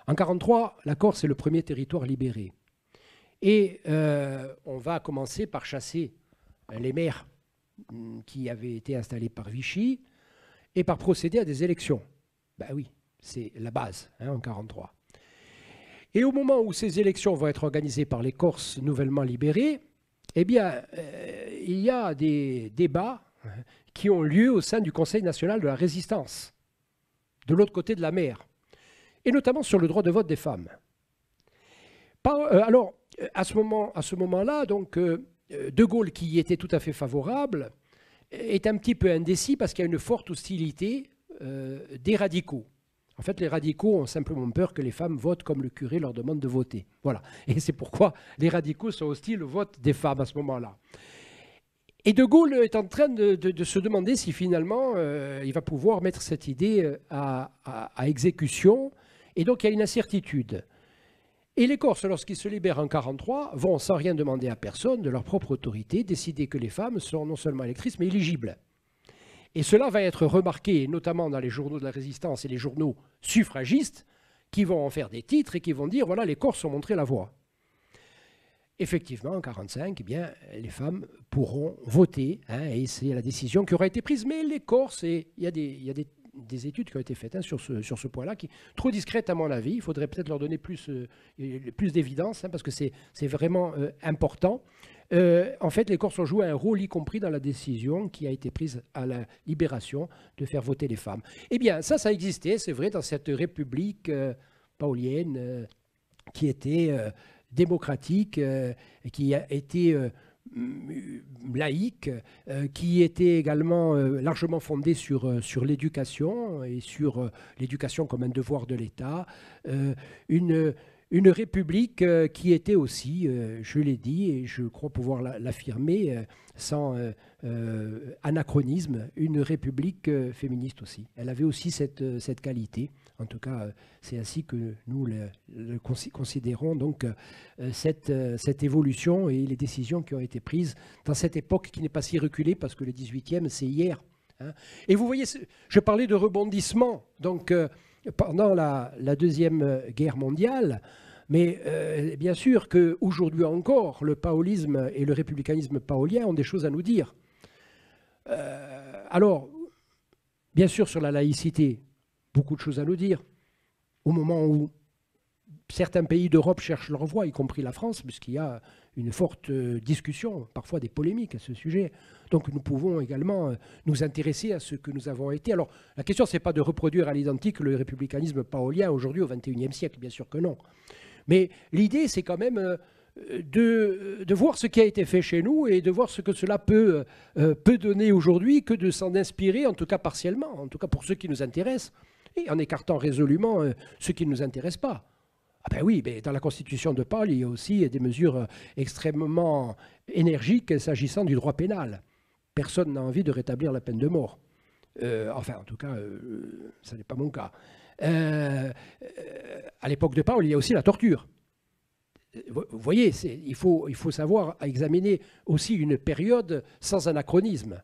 En 1943, la Corse est le premier territoire libéré. Et on va commencer par chasser les maires qui avaient été installés par Vichy et par procéder à des élections. Ben oui, c'est la base, hein, en 1943. Et au moment où ces élections vont être organisées par les Corses nouvellement libérés, eh bien, il y a des débats qui ont lieu au sein du Conseil national de la résistance, de l'autre côté de la mer, et notamment sur le droit de vote des femmes. Alors, à ce moment-là, donc, De Gaulle, qui y était tout à fait favorable, est un petit peu indécis parce qu'il y a une forte hostilité des radicaux. En fait, les radicaux ont simplement peur que les femmes votent comme le curé leur demande de voter. Voilà. Et c'est pourquoi les radicaux sont hostiles au vote des femmes à ce moment-là. Et De Gaulle est en train de se demander si finalement il va pouvoir mettre cette idée à exécution. Et donc, il y a une incertitude. Et les Corses, lorsqu'ils se libèrent en 1943, vont, sans rien demander à personne, de leur propre autorité, décider que les femmes sont non seulement électrices, mais éligibles. Et cela va être remarqué, notamment dans les journaux de la Résistance et les journaux suffragistes, qui vont en faire des titres et qui vont dire, voilà, les Corses ont montré la voie. effectivement, en 1945, eh bien, les femmes pourront voter, hein, et c'est la décision qui aura été prise. Mais les Corses, et il y a des études qui ont été faites, hein, sur ce point-là, qui trop discrètes à mon avis. Il faudrait peut-être leur donner plus d'évidence, hein, parce que c'est vraiment important. En fait, les Corses ont joué un rôle, y compris dans la décision qui a été prise à la Libération de faire voter les femmes. Eh bien, ça existait, c'est vrai, dans cette république paolienne qui était démocratique, qui a été laïque, qui était également largement fondée sur l'éducation et sur l'éducation comme un devoir de l'État. Une république qui était aussi, je l'ai dit et je crois pouvoir l'affirmer sans anachronisme, une république féministe aussi. Elle avait aussi cette qualité. En tout cas, c'est ainsi que nous le considérons donc cette évolution et les décisions qui ont été prises dans cette époque qui n'est pas si reculée parce que le 18e, c'est hier. Hein. Et vous voyez, je parlais de rebondissement. Donc, pendant la Deuxième Guerre mondiale, mais bien sûr qu'aujourd'hui encore, le paolisme et le républicanisme paolien ont des choses à nous dire. Alors, bien sûr, sur la laïcité, beaucoup de choses à nous dire. Au moment où certains pays d'Europe cherchent leur voie, y compris la France, puisqu'il y a une forte discussion, parfois des polémiques à ce sujet. Donc nous pouvons également nous intéresser à ce que nous avons été. Alors la question, ce n'est pas de reproduire à l'identique le républicanisme paolien aujourd'hui au XXIe siècle, bien sûr que non. Mais l'idée, c'est quand même de voir ce qui a été fait chez nous et de voir ce que cela peut donner aujourd'hui, que de s'en inspirer, en tout cas partiellement, en tout cas pour ceux qui nous intéressent, et en écartant résolument ceux qui ne nous intéressent pas. Ah ben oui, mais dans la Constitution de Paul, il y a aussi des mesures extrêmement énergiques s'agissant du droit pénal. Personne n'a envie de rétablir la peine de mort. Enfin, en tout cas, ça n'est pas mon cas. À l'époque de Paul, il y a aussi la torture. Vous voyez, il faut savoir examiner aussi une période sans anachronisme.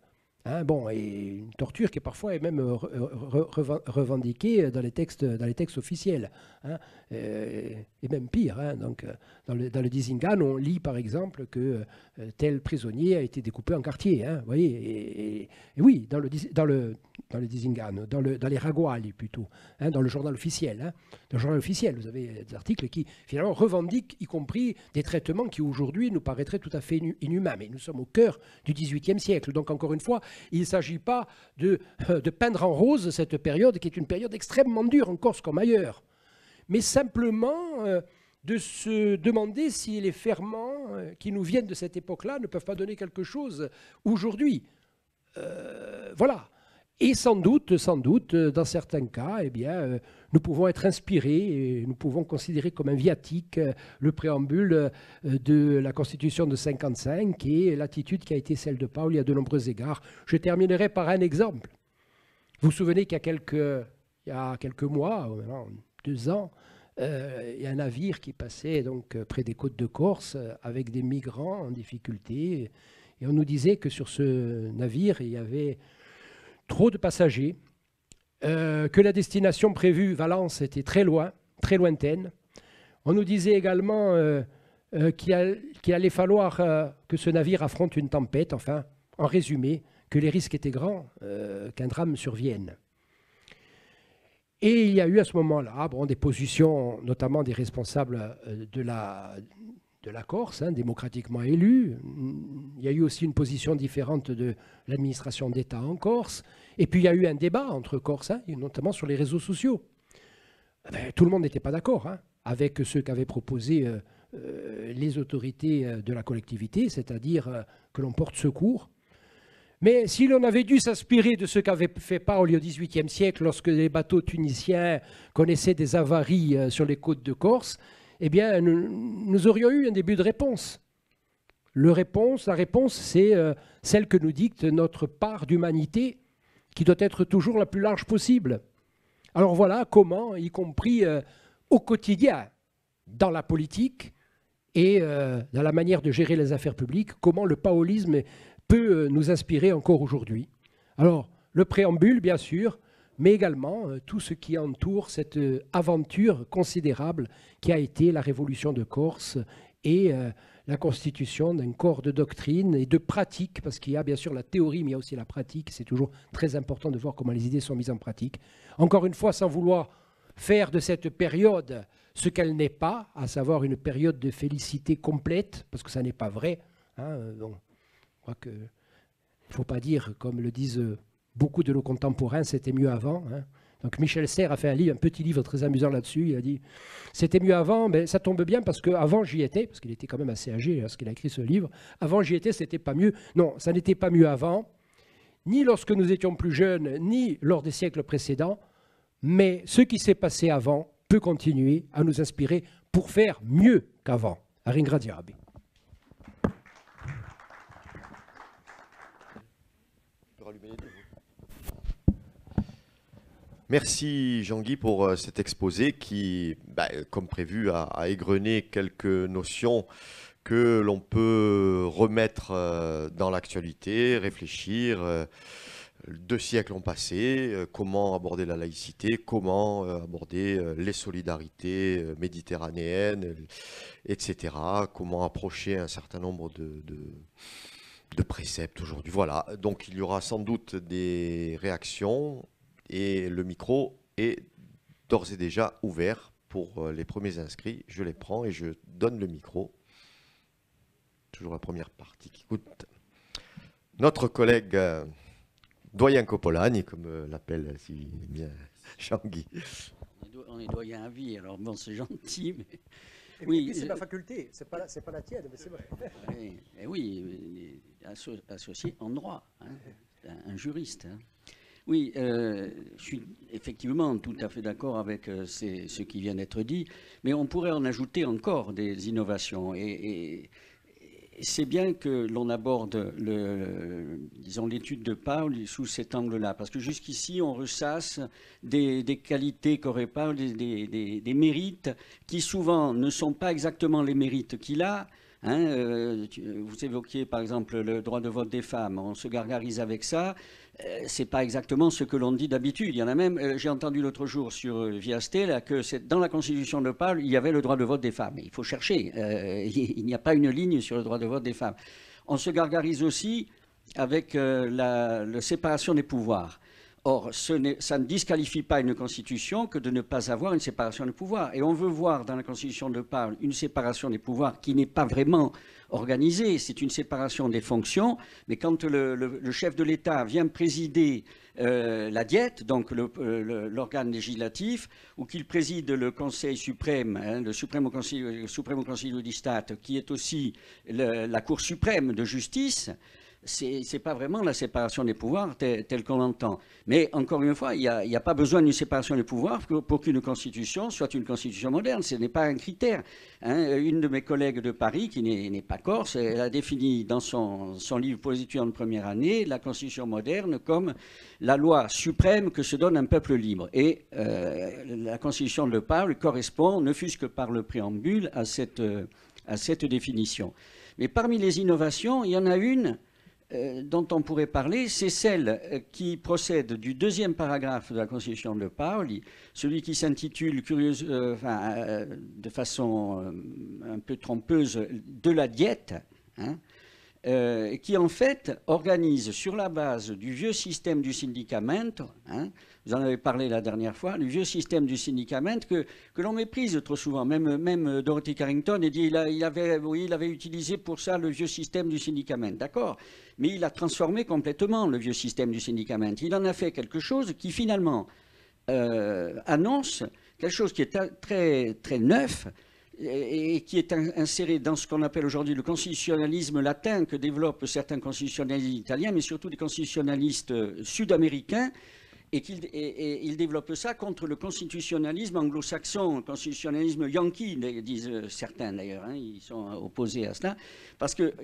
Hein, bon, et une torture qui parfois est même revendiquée dans les textes officiels. Hein, et même pire. Hein, donc, dans le Dizingan, on lit par exemple que tel prisonnier a été découpé en quartiers. Hein, vous voyez, et oui, dans le Dizingan, dans les Raguali plutôt, hein, dans le journal officiel. Hein, dans le journal officiel, vous avez des articles qui finalement revendiquent, y compris des traitements qui aujourd'hui nous paraîtraient tout à fait inhumains. Mais nous sommes au cœur du XVIIIe siècle. Donc encore une fois, il ne s'agit pas de peindre en rose cette période qui est une période extrêmement dure en Corse comme ailleurs, mais simplement de se demander si les ferments qui nous viennent de cette époque-là ne peuvent pas donner quelque chose aujourd'hui. Voilà. Et sans doute, dans certains cas, eh bien, nous pouvons être inspirés et nous pouvons considérer comme un viatique le préambule de la Constitution de 1955 et l'attitude qui a été celle de Paul à de nombreux égards. Je terminerai par un exemple. Vous vous souvenez qu'il y a quelques mois, 2 ans, il y a un navire qui passait donc près des côtes de Corse avec des migrants en difficulté. Et on nous disait que sur ce navire, il y avait trop de passagers, que la destination prévue, Valence, était très loin, très lointaine. On nous disait également qu'il allait falloir que ce navire affronte une tempête, enfin, en résumé, que les risques étaient grands qu'un drame survienne. Et il y a eu à ce moment-là des positions, notamment des responsables de la Corse, hein, démocratiquement élus. Il y a eu aussi une position différente de l'administration d'État en Corse. Et puis il y a eu un débat entre Corse, hein, notamment sur les réseaux sociaux. Tout le monde n'était pas d'accord avec ce qu'avaient proposé les autorités de la collectivité, c'est-à-dire que l'on porte secours. Mais si l'on avait dû s'inspirer de ce qu'avait fait Paul au XVIIIe siècle, lorsque les bateaux tunisiens connaissaient des avaries sur les côtes de Corse, eh bien, nous aurions eu un début de réponse. La réponse, c'est celle que nous dicte notre part d'humanité, qui doit être toujours la plus large possible. Alors voilà comment, y compris au quotidien, dans la politique et dans la manière de gérer les affaires publiques, comment le paolisme peut nous inspirer encore aujourd'hui. Alors, le préambule, bien sûr, mais également tout ce qui entoure cette aventure considérable qui a été la Révolution de Corse et la constitution d'un corps de doctrine et de pratique, parce qu'il y a bien sûr la théorie, mais il y a aussi la pratique. C'est toujours très important de voir comment les idées sont mises en pratique. Encore une fois, sans vouloir faire de cette période ce qu'elle n'est pas, à savoir une période de félicité complète, parce que ça n'est pas vrai. Hein, donc, je crois qu'il ne faut pas dire, comme le disent beaucoup de nos contemporains, c'était mieux avant. Hein. Donc Michel Serres a fait un petit livre très amusant là-dessus. Il a dit « C'était mieux avant, mais ça tombe bien parce qu'avant j'y étais, parce qu'il était quand même assez âgé lorsqu'il a écrit ce livre. Avant j'y étais, c'était pas mieux. Non, ça n'était pas mieux avant, ni lorsque nous étions plus jeunes, ni lors des siècles précédents. Mais ce qui s'est passé avant peut continuer à nous inspirer pour faire mieux qu'avant. » Aringra Diarabi. Merci Jean-Guy pour cet exposé qui, comme prévu, a égrené quelques notions que l'on peut remettre dans l'actualité, réfléchir. 2 siècles ont passé, comment aborder la laïcité, comment aborder les solidarités méditerranéennes, etc. Comment approcher un certain nombre de préceptes aujourd'hui. Voilà, donc il y aura sans doute des réactions. Et le micro est d'ores et déjà ouvert pour les premiers inscrits. Je les prends et je donne le micro. Toujours la première partie qui coûte. Notre collègue doyen Copolani, comme l'appelle si bien Jean-Guy. On est doyen à vie, alors bon, c'est gentil, mais... Oui, c'est ma faculté, c'est pas la tienne, mais c'est vrai. Oui, associé en droit, hein, un juriste. Hein. Oui, je suis effectivement tout à fait d'accord avec ce qui vient d'être dit, mais on pourrait en ajouter encore des innovations. Et c'est bien que l'on aborde disons, l'étude de Paul sous cet angle-là, parce que jusqu'ici, on ressasse des qualités qu'aurait Paul, des mérites qui souvent ne sont pas exactement les mérites qu'il a. Hein, vous évoquiez par exemple le droit de vote des femmes, on se gargarise avec ça. C'est pas exactement ce que l'on dit d'habitude. Il y en a même, j'ai entendu l'autre jour sur Viaste là, que dans la Constitution de Paul, il y avait le droit de vote des femmes. Il faut chercher. Il n'y a pas une ligne sur le droit de vote des femmes. On se gargarise aussi avec la séparation des pouvoirs. Or, ça ne disqualifie pas une constitution que de ne pas avoir une séparation des pouvoirs. Et on veut voir dans la constitution de Paul une séparation des pouvoirs qui n'est pas vraiment organisée. C'est une séparation des fonctions. Mais quand le chef de l'État vient présider la Diète, donc l'organe législatif, ou qu'il préside le Conseil suprême, hein, le Supremo Consiglio di Stato, qui est aussi la Cour suprême de justice, c'est pas vraiment la séparation des pouvoirs telle qu'on l'entend. Mais encore une fois, il n'y a pas besoin d'une séparation des pouvoirs pour qu'une constitution soit une constitution moderne. Ce n'est pas un critère. Hein. Une de mes collègues de Paris, qui n'est pas corse, elle a défini dans son livre pour les étudiants de première année la constitution moderne comme la loi suprême que se donne un peuple libre. Et la constitution de Paul correspond, ne fût-ce que par le préambule, à cette définition. Mais parmi les innovations, il y en a une dont on pourrait parler, c'est celle qui procède du 2e paragraphe de la Constitution de Paoli, celui qui s'intitule, de façon un peu trompeuse, de la diète, hein, qui en fait organise sur la base du vieux système du syndicamento, hein, vous en avez parlé la dernière fois, le vieux système du syndicamento que l'on méprise trop souvent. Même Dorothy Carrington dit il avait utilisé pour ça le vieux système du syndicamento. D'accord, mais il a transformé complètement le vieux système du syndicamento. Il en a fait quelque chose qui finalement annonce quelque chose qui est très, très neuf et qui est inséré dans ce qu'on appelle aujourd'hui le constitutionnalisme latin que développent certains constitutionnalistes italiens, mais surtout des constitutionnalistes sud-américains. Et il développe ça contre le constitutionnalisme anglo-saxon, le constitutionnalisme yankee, disent certains d'ailleurs, hein, ils sont opposés à cela. Parce que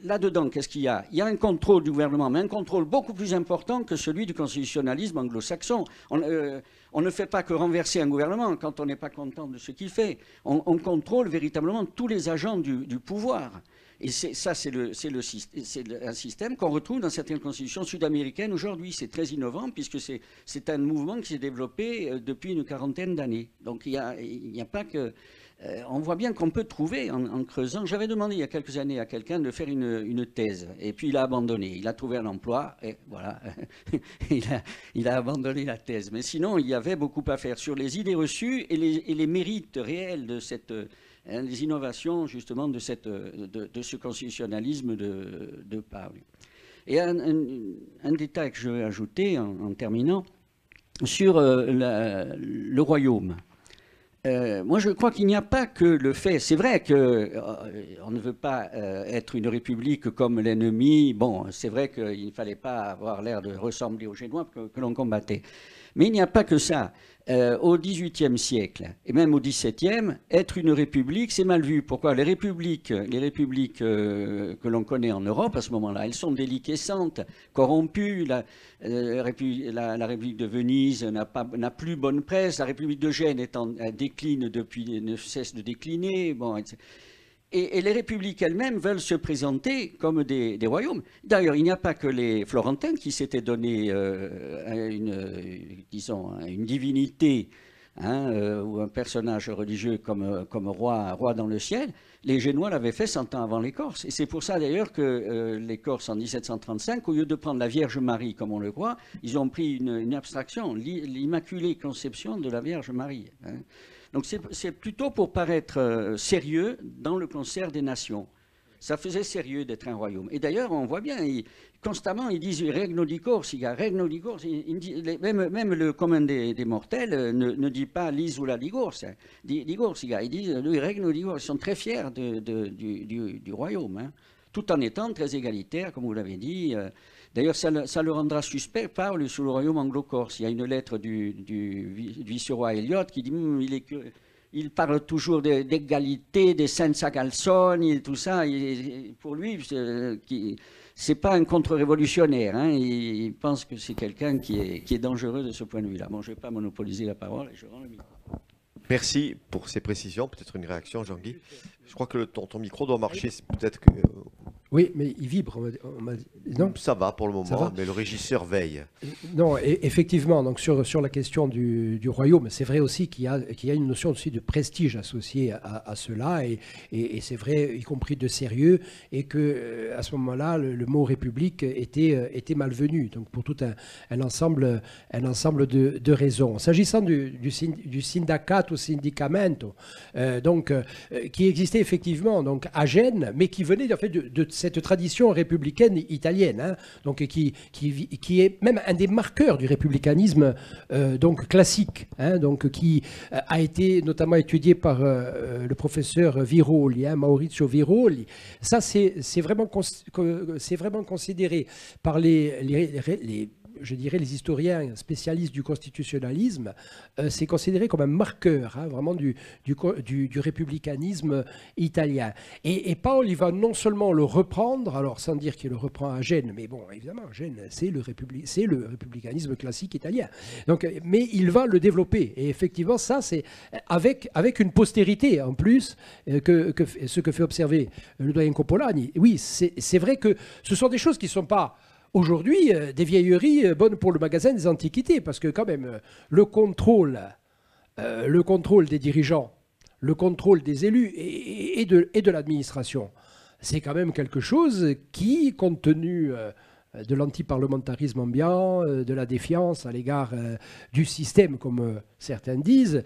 là-dedans, qu'est-ce qu'il y a? Il y a un contrôle du gouvernement, mais un contrôle beaucoup plus important que celui du constitutionnalisme anglo-saxon. On ne fait pas que renverser un gouvernement quand on n'est pas content de ce qu'il fait. On contrôle véritablement tous les agents du pouvoir. Et c'est un système qu'on retrouve dans certaines constitutions sud-américaines aujourd'hui. C'est très innovant puisque c'est un mouvement qui s'est développé depuis une quarantaine d'années. Donc il n'y a pas que on voit bien qu'on peut trouver en creusant. J'avais demandé il y a quelques années à quelqu'un de faire une thèse, et puis il a abandonné. Il a trouvé un emploi, et voilà, il a abandonné la thèse. Mais sinon, il y avait beaucoup à faire sur les idées reçues et les mérites réels de les innovations justement de ce constitutionnalisme de Paoli. Et un détail que je vais ajouter en terminant, sur le royaume. Moi, je crois qu'il n'y a pas que le fait. C'est vrai qu'on ne veut pas être une république comme l'ennemi. Bon, c'est vrai qu'il ne fallait pas avoir l'air de ressembler aux Génois que l'on combattait. Mais il n'y a pas que ça. Au XVIIIe siècle, et même au XVIIe, être une république, c'est mal vu. Pourquoi? Les républiques que l'on connaît en Europe à ce moment-là, elles sont déliquescentes, corrompues. La République de Venise n'a plus bonne presse. La République de Gênes ne cesse de décliner. Bon, etc. Et les républiques elles-mêmes veulent se présenter comme des royaumes. D'ailleurs, il n'y a pas que les Florentins qui s'étaient donné une divinité ou un personnage religieux comme roi dans le ciel. Les Génois l'avaient fait 100 ans avant les Corses. Et c'est pour ça d'ailleurs que les Corses, en 1735, au lieu de prendre la Vierge Marie comme on le croit, ils ont pris une abstraction, l'Immaculée Conception de la Vierge Marie. Donc c'est plutôt pour paraître sérieux dans le concert des nations. Ça faisait sérieux d'être un royaume. Et d'ailleurs, on voit bien, constamment, ils disent « Regno di Corsica »,« Regno di Corsica ». Même le commun des mortels ne dit pas « l'Isola di Corsica ». Ils disent « le Regno di Corsica ». Ils sont très fiers du royaume, hein, tout en étant très égalitaires, comme vous l'avez dit. D'ailleurs, ça le rendra suspect, Paoli, sous le royaume anglo-corse. Il y a une lettre du vice-roi Elliot qui dit il parle toujours d'égalité, des senza calzoni et tout ça. Pour lui, c'est pas un contre-révolutionnaire. Hein. Il pense que c'est quelqu'un qui est dangereux de ce point de vue-là. Bon, je ne vais pas monopoliser la parole et je rends le micro. Merci pour ces précisions. Peut-être une réaction, Jean-Guy. Je crois que ton micro doit marcher. Peut-être que... Oui, mais il vibre. Non, ça va pour le moment, mais le régisseur veille. Non, effectivement, donc sur la question du royaume, c'est vrai aussi qu'il y a une notion aussi de prestige associée à cela, et c'est vrai, y compris de sérieux, et que à ce moment-là, le mot république était malvenu, donc pour tout un ensemble de raisons. S'agissant du syndacat ou syndicamento, qui existait effectivement donc à Gênes, mais qui venait en fait de cette tradition républicaine italienne, hein, donc qui est même un des marqueurs du républicanisme donc classique, hein, donc qui a été notamment étudié par le professeur Viroli, hein, Maurizio Viroli. Ça, c'est vraiment considéré par je dirais les historiens spécialistes du constitutionnalisme, c'est considéré comme un marqueur, hein, vraiment du républicanisme italien. Et Paoli va non seulement le reprendre, alors sans dire qu'il le reprend à Gênes, mais bon, évidemment, Gênes, c'est le républicanisme classique italien. Donc, mais il va le développer. Et effectivement, ça, c'est avec une postérité en plus, ce que fait observer le doyen Coppolani. Oui, c'est vrai que ce sont des choses qui ne sont pas... Aujourd'hui, des vieilleries bonnes pour le magasin des antiquités, parce que quand même, le contrôle des dirigeants, le contrôle des élus et de l'administration, c'est quand même quelque chose qui, compte tenu de l'antiparlementarisme ambiant, de la défiance à l'égard du système, comme certains disent,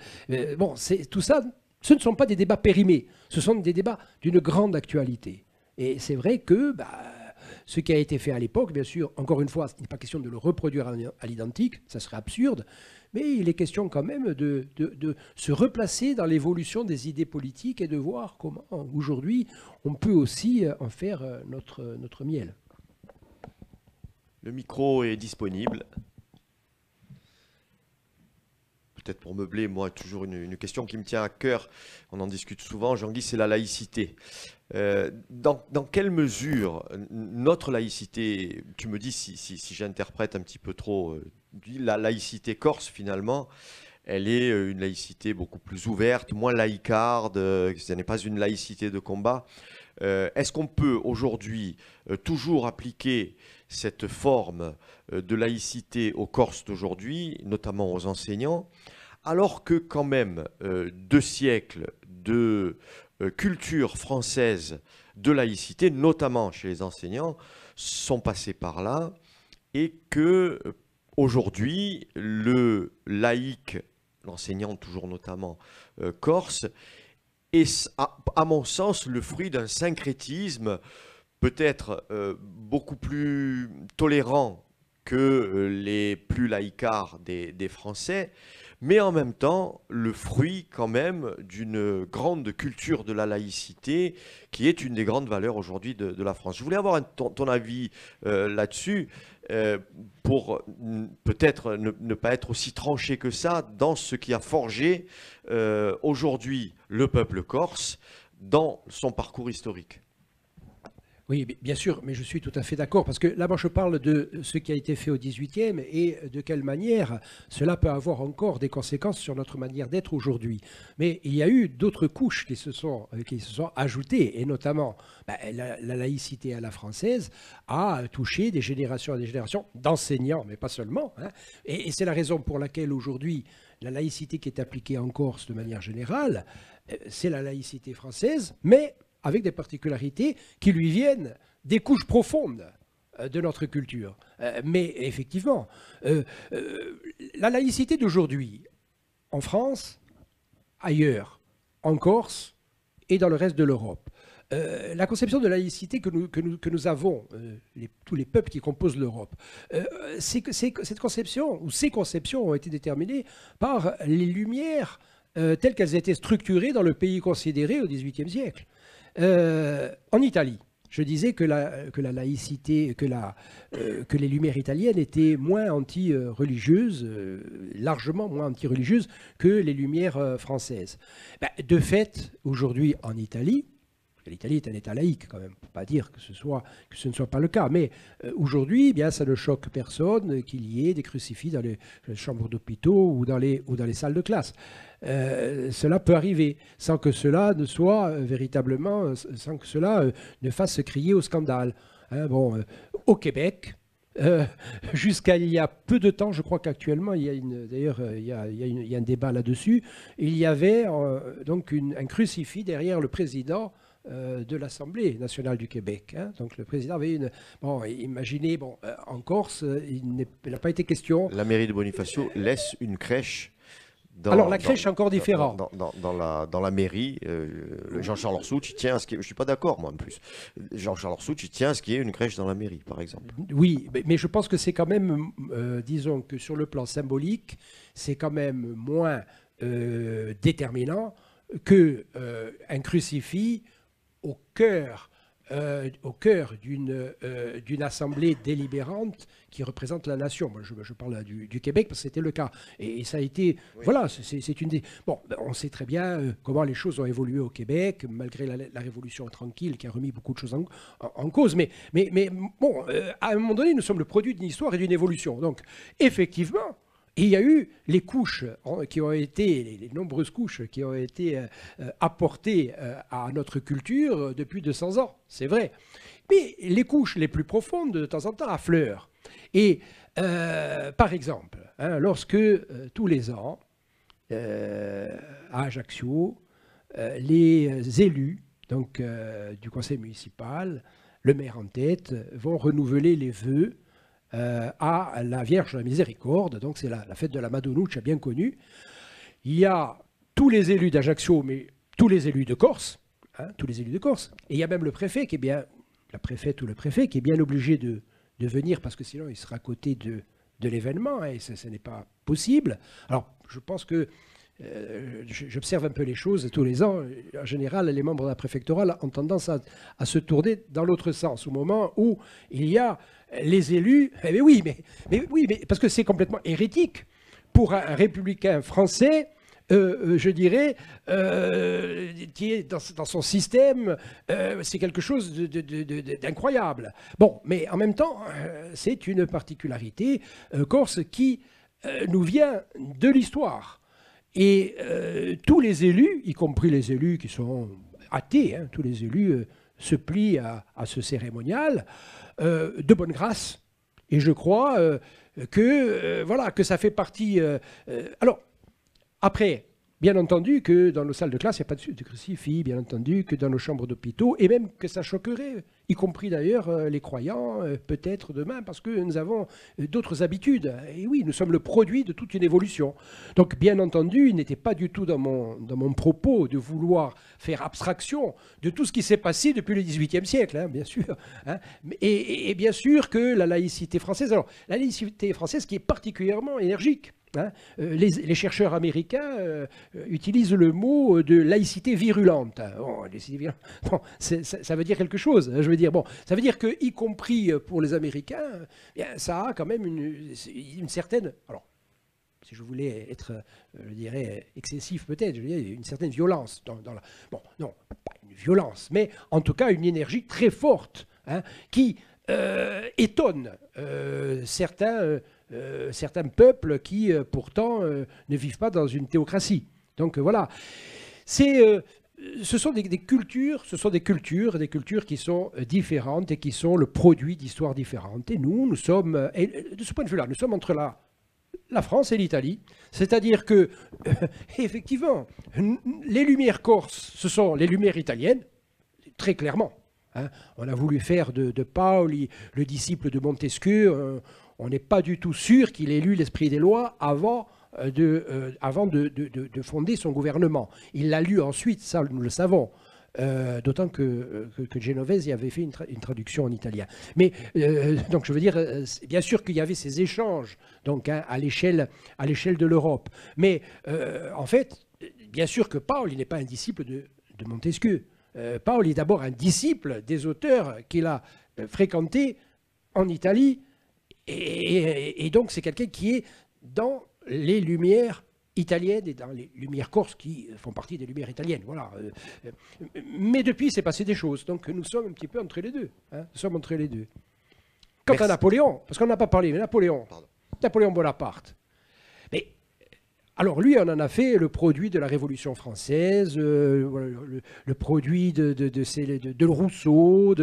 bon, tout ça, ce ne sont pas des débats périmés, ce sont des débats d'une grande actualité. Et c'est vrai que... ce qui a été fait à l'époque, bien sûr, encore une fois, ce n'est pas question de le reproduire à l'identique, ça serait absurde, mais il est question quand même de se replacer dans l'évolution des idées politiques et de voir comment, aujourd'hui, on peut aussi en faire notre miel. Le micro est disponible. Peut-être pour meubler, moi, toujours une question qui me tient à cœur, on en discute souvent, Jean-Guy, c'est la laïcité. Dans quelle mesure notre laïcité, tu me dis si j'interprète un petit peu trop, la laïcité corse finalement, elle est une laïcité beaucoup plus ouverte, moins laïcarde, ce n'est pas une laïcité de combat. Est-ce qu'on peut aujourd'hui toujours appliquer cette forme de laïcité aux Corses d'aujourd'hui, notamment aux enseignants, alors que quand même 2 siècles de culture française de laïcité, notamment chez les enseignants, sont passés par là et que aujourd'hui, le laïc, l'enseignant toujours notamment corse, est, à mon sens, le fruit d'un syncrétisme peut-être beaucoup plus tolérant que les plus laïcards des Français, mais en même temps le fruit quand même d'une grande culture de la laïcité qui est une des grandes valeurs aujourd'hui de la France. Je voulais avoir ton avis là-dessus pour peut-être ne pas être aussi tranché que ça dans ce qui a forgé aujourd'hui le peuple corse dans son parcours historique. Oui, bien sûr, mais je suis tout à fait d'accord, parce que là, moi, je parle de ce qui a été fait au XVIIIe et de quelle manière cela peut avoir encore des conséquences sur notre manière d'être aujourd'hui. Mais il y a eu d'autres couches qui se sont ajoutées, et notamment la laïcité à la française a touché des générations et des générations d'enseignants, mais pas seulement. Hein. Et c'est la raison pour laquelle aujourd'hui, la laïcité qui est appliquée en Corse de manière générale, c'est la laïcité française, mais avec des particularités qui lui viennent des couches profondes de notre culture. Mais effectivement, la laïcité d'aujourd'hui, en France, ailleurs, en Corse et dans le reste de l'Europe, la conception de laïcité que nous avons, tous les peuples qui composent l'Europe, cette conception, ou ces conceptions ont été déterminées par les Lumières telles qu'elles étaient structurées dans le pays considéré au XVIIIe siècle. En Italie, je disais que la laïcité, que les Lumières italiennes étaient moins anti-religieuses, largement moins anti-religieuses que les Lumières françaises. De fait, aujourd'hui en Italie, l'Italie est un État laïque quand même, on ne peut pas dire que ce ne soit pas le cas, mais aujourd'hui, ça ne choque personne qu'il y ait des crucifix dans les chambres d'hôpitaux ou dans les salles de classe. Cela peut arriver sans que cela ne soit véritablement, sans que cela ne fasse crier au scandale. Hein, au Québec, jusqu'à il y a peu de temps, je crois qu'actuellement, il y a un débat là-dessus, il y avait donc un crucifix derrière le président de l'Assemblée nationale du Québec. Hein. Donc le président avait une... imaginez, en Corse, il n'a pas été question... La mairie de Bonifacio laisse une crèche. Alors la crèche est encore différente. Dans la mairie, Jean-Charles Orsucci tient à ce qui... Je ne suis pas d'accord, moi, en plus. Jean-Charles Orsucci tient à ce qu'il y ait une crèche dans la mairie, par exemple. Oui, mais je pense que c'est quand même, disons que sur le plan symbolique, c'est quand même moins déterminant qu'un crucifix au cœur d'une assemblée délibérante qui représente la nation. Moi, je parle du Québec parce que c'était le cas. Et ça a été... Oui. Voilà, c'est une des... Bon, on sait très bien comment les choses ont évolué au Québec, malgré la Révolution tranquille qui a remis beaucoup de choses en cause. Mais à un moment donné, nous sommes le produit d'une histoire et d'une évolution. Donc, effectivement... Et il y a eu les couches qui ont été, les nombreuses couches qui ont été apportées à notre culture depuis 200 ans, c'est vrai. Mais les couches les plus profondes, de temps en temps, affleurent. Et par exemple, lorsque tous les ans, à Ajaccio, les élus donc, du conseil municipal, le maire en tête, vont renouveler les vœux à la Vierge de la Miséricorde, donc c'est la fête de la Madonnoucha bien connue. Il y a tous les élus d'Ajaccio, mais tous les élus de Corse, tous les élus de Corse, et il y a même le préfet qui est bien, la préfète ou le préfet qui est bien obligé de venir parce que sinon il sera à côté de l'événement et ce n'est pas possible. Alors je pense que j'observe un peu les choses tous les ans. En général, les membres de la préfectorale ont tendance à se tourner dans l'autre sens au moment où il y a les élus. Mais oui, parce que c'est complètement hérétique pour un républicain français. Je dirais, qui est dans son système, c'est quelque chose d'incroyable. Bon, mais en même temps, c'est une particularité corse qui nous vient de l'histoire. Et tous les élus, y compris les élus qui sont athées, tous les élus se plient à ce cérémonial de bonne grâce. Et je crois que ça fait partie... alors, après, Bien entendu que dans nos salles de classe, il n'y a pas de crucifix, bien entendu que dans nos chambres d'hôpitaux, et même que ça choquerait, y compris d'ailleurs les croyants, peut-être demain, parce que nous avons d'autres habitudes. Et oui, nous sommes le produit de toute une évolution. Donc bien entendu, il n'était pas du tout dans mon propos de vouloir faire abstraction de tout ce qui s'est passé depuis le XVIIIe siècle, hein, bien sûr. Hein. Et bien sûr que la laïcité française, alors la laïcité française qui est particulièrement énergique. Hein, les chercheurs américains utilisent le mot de laïcité virulente. Bon, bon, ça veut dire quelque chose. Je veux dire, bon, ça veut dire que, y compris pour les Américains, bien, ça a quand même une certaine. Alors, si je voulais être, je dirais, excessif peut-être, je dirais une certaine violence dans la. Bon, non, pas une violence, mais en tout cas une énergie très forte, hein, qui étonne certains peuples qui, pourtant, ne vivent pas dans une théocratie. Donc voilà. Ce sont des cultures qui sont différentes et qui sont le produit d'histoires différentes. Et nous sommes, et de ce point de vue-là, nous sommes entre la France et l'Italie. C'est-à-dire que, effectivement, les Lumières corses, ce sont les Lumières italiennes, très clairement. Hein. On a voulu faire de Paoli le disciple de Montesquieu. On n'est pas du tout sûr qu'il ait lu l'Esprit des lois avant de fonder son gouvernement. Il l'a lu ensuite, ça nous le savons. D'autant que Genovese y avait fait une traduction en italien. Mais donc je veux dire, bien sûr qu'il y avait ces échanges donc, hein, à l'échelle de l'Europe. Mais en fait, bien sûr que Paoli n'est pas un disciple de Montesquieu. Paoli est d'abord un disciple des auteurs qu'il a fréquentés en Italie. Et donc c'est quelqu'un qui est dans les Lumières italiennes et dans les Lumières corses qui font partie des Lumières italiennes. Voilà. Mais depuis, il s'est passé des choses. Donc nous sommes un petit peu entre les deux. Hein. Nous sommes entre les deux. Quant à Napoléon, parce qu'on n'a pas parlé, mais Napoléon Bonaparte. Mais alors lui, on en a fait le produit de la Révolution française, le produit de Rousseau.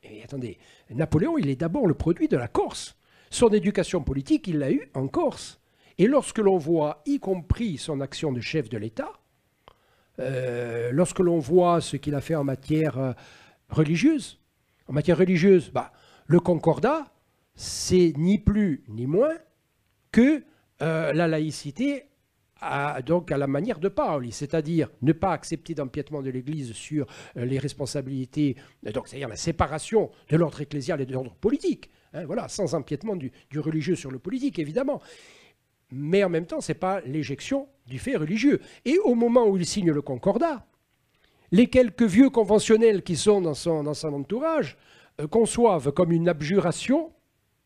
Mais attendez, Napoléon, il est d'abord le produit de la Corse. Son éducation politique, il l'a eue en Corse. Et lorsque l'on voit, y compris son action de chef de l'État, lorsque l'on voit ce qu'il a fait en matière religieuse, le Concordat, c'est ni plus ni moins que la laïcité donc à la manière de Paoli, c'est-à-dire ne pas accepter d'empiètement de l'Église sur les responsabilités, donc c'est-à-dire la séparation de l'ordre ecclésial et de l'ordre politique, hein, voilà, sans empiètement du religieux sur le politique, évidemment. Mais en même temps, ce n'est pas l'éjection du fait religieux. Et au moment où il signe le Concordat, les quelques vieux conventionnels qui sont dans son entourage conçoivent comme une abjuration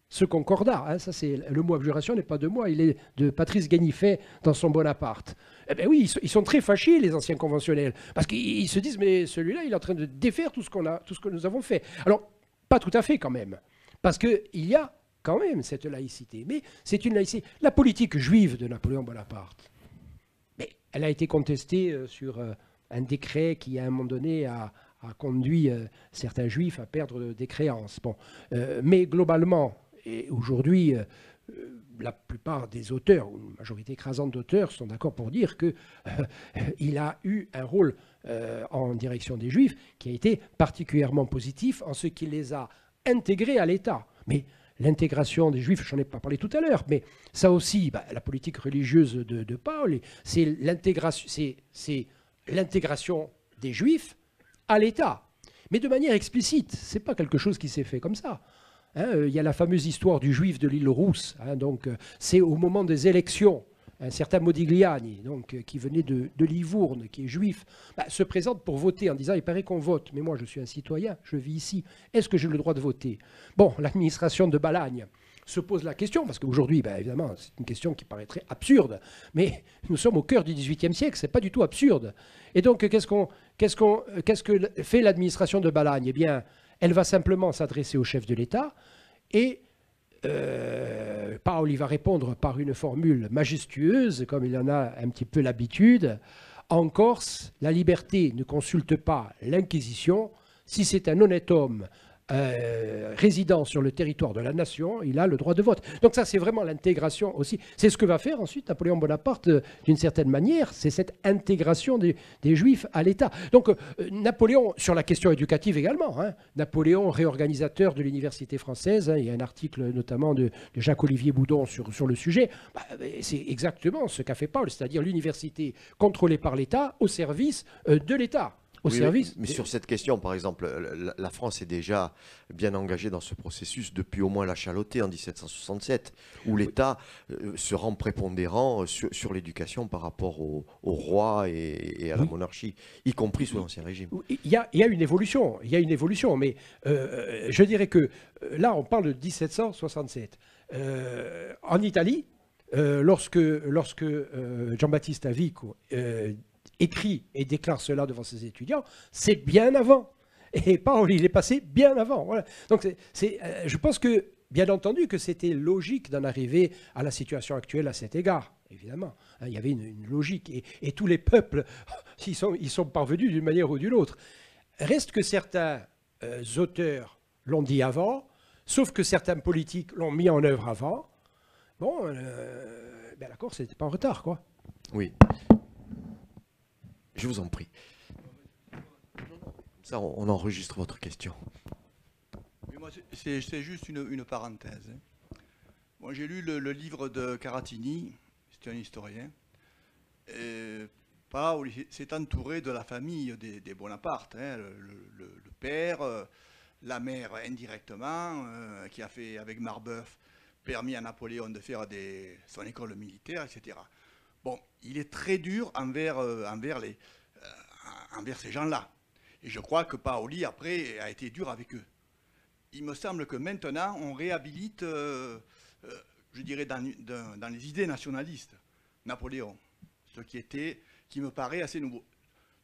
ce Concordat. Hein, ça c'est, le mot abjuration n'est pas de moi, il est de Patrice Gagnifet dans son Bonaparte. Eh bien oui, ils sont très fâchés, les anciens conventionnels, parce qu'ils se disent, mais celui-là, il est en train de défaire tout ce que nous avons fait. Alors, pas tout à fait quand même, parce qu'il y a quand même cette laïcité, mais c'est une laïcité. La politique juive de Napoléon Bonaparte, mais elle a été contestée sur un décret qui, à un moment donné, a conduit certains juifs à perdre des créances. Bon, mais globalement, et aujourd'hui, la plupart des auteurs, ou une majorité écrasante d'auteurs, sont d'accord pour dire qu'il a eu un rôle en direction des Juifs qui a été particulièrement positif en ce qu'il les a intégrés à l'État. Mais l'intégration des Juifs, j'en ai pas parlé tout à l'heure, mais ça aussi, la politique religieuse de Paul, c'est l'intégration des Juifs à l'État. Mais de manière explicite, ce n'est pas quelque chose qui s'est fait comme ça. Hein, il y a la fameuse histoire du juif de l'île Rousse. Hein, donc, c'est au moment des élections, un certain Modigliani, donc, qui venait de Livourne, qui est juif, se présente pour voter en disant « il paraît qu'on vote, mais moi je suis un citoyen, je vis ici, est-ce que j'ai le droit de voter ?» Bon, l'administration de Balagne se pose la question, parce qu'aujourd'hui, évidemment, c'est une question qui paraîtrait absurde, mais nous sommes au cœur du XVIIIe siècle, ce n'est pas du tout absurde. Et donc, qu'est-ce que fait l'administration de Balagne ? Eh bien, elle va simplement s'adresser au chef de l'État et Paoli va répondre par une formule majestueuse, comme il en a un petit peu l'habitude. En Corse, la liberté ne consulte pas l'Inquisition. Si c'est un honnête homme résidant sur le territoire de la nation, il a le droit de vote. Donc ça, c'est vraiment l'intégration aussi. C'est ce que va faire ensuite Napoléon Bonaparte, d'une certaine manière, c'est cette intégration des Juifs à l'État. Donc Napoléon, sur la question éducative également, hein, Napoléon, réorganisateur de l'université française, hein, il y a un article notamment de Jacques-Olivier Boudon sur le sujet, c'est exactement ce qu'a fait Paul, c'est-à-dire l'université contrôlée par l'État au service de l'État. Mais sur cette question, par exemple, la France est déjà bien engagée dans ce processus depuis au moins la Chalotais en 1767, où l'État se rend prépondérant sur l'éducation par rapport au roi et à la monarchie, y compris sous l'Ancien Régime. Il y a une évolution, mais je dirais que là, on parle de 1767. En Italie, lorsque Giambattista Vico écrit et déclare cela devant ses étudiants, c'est bien avant. Et Paul, il est passé bien avant. Voilà. Donc je pense que, bien entendu, que c'était logique d'en arriver à la situation actuelle à cet égard, évidemment. Il y avait une logique. Et tous les peuples, ils sont parvenus d'une manière ou d'une autre. Reste que certains auteurs l'ont dit avant, sauf que certains politiques l'ont mis en œuvre avant. Bon, la Corse n'était pas en retard, quoi. Oui. Je vous en prie. Ça, on enregistre votre question. Mais moi, c'est juste une parenthèse. Moi, j'ai lu le livre de Caratini, c'est un historien. Paul s'est entouré de la famille des Bonaparte, hein, le père, la mère indirectement, qui a fait, avec Marbeuf, permis à Napoléon de faire son école militaire, etc. Bon, il est très dur envers ces gens-là. Et je crois que Paoli, après, a été dur avec eux. Il me semble que maintenant, on réhabilite, je dirais, dans les idées nationalistes, Napoléon. Ce qui me paraît assez nouveau.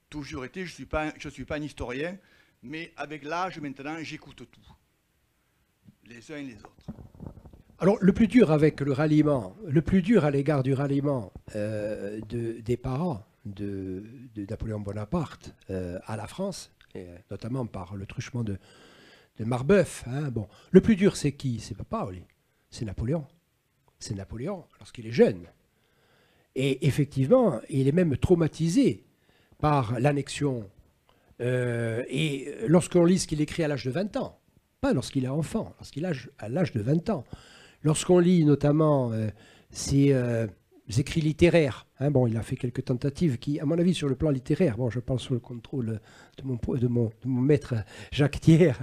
Toujours été, je suis pas un historien, mais avec l'âge, maintenant, j'écoute tout. Les uns et les autres. Alors, le plus dur avec le ralliement, le plus dur à l'égard du ralliement des parents de Napoléon Bonaparte à la France, et notamment par le truchement de Marbeuf, hein, bon, le plus dur, c'est qui? C'est pas Paoli, c'est Napoléon. C'est Napoléon lorsqu'il est jeune. Et effectivement, il est même traumatisé par l'annexion. Et lorsqu'on lit ce qu'il écrit à l'âge de 20 ans, pas lorsqu'il est enfant, à l'âge de 20 ans, lorsqu'on lit notamment ses écrits littéraires, hein, bon, il a fait quelques tentatives qui, à mon avis, sur le plan littéraire, bon, je parle sous le contrôle de mon maître Jacques Thiers,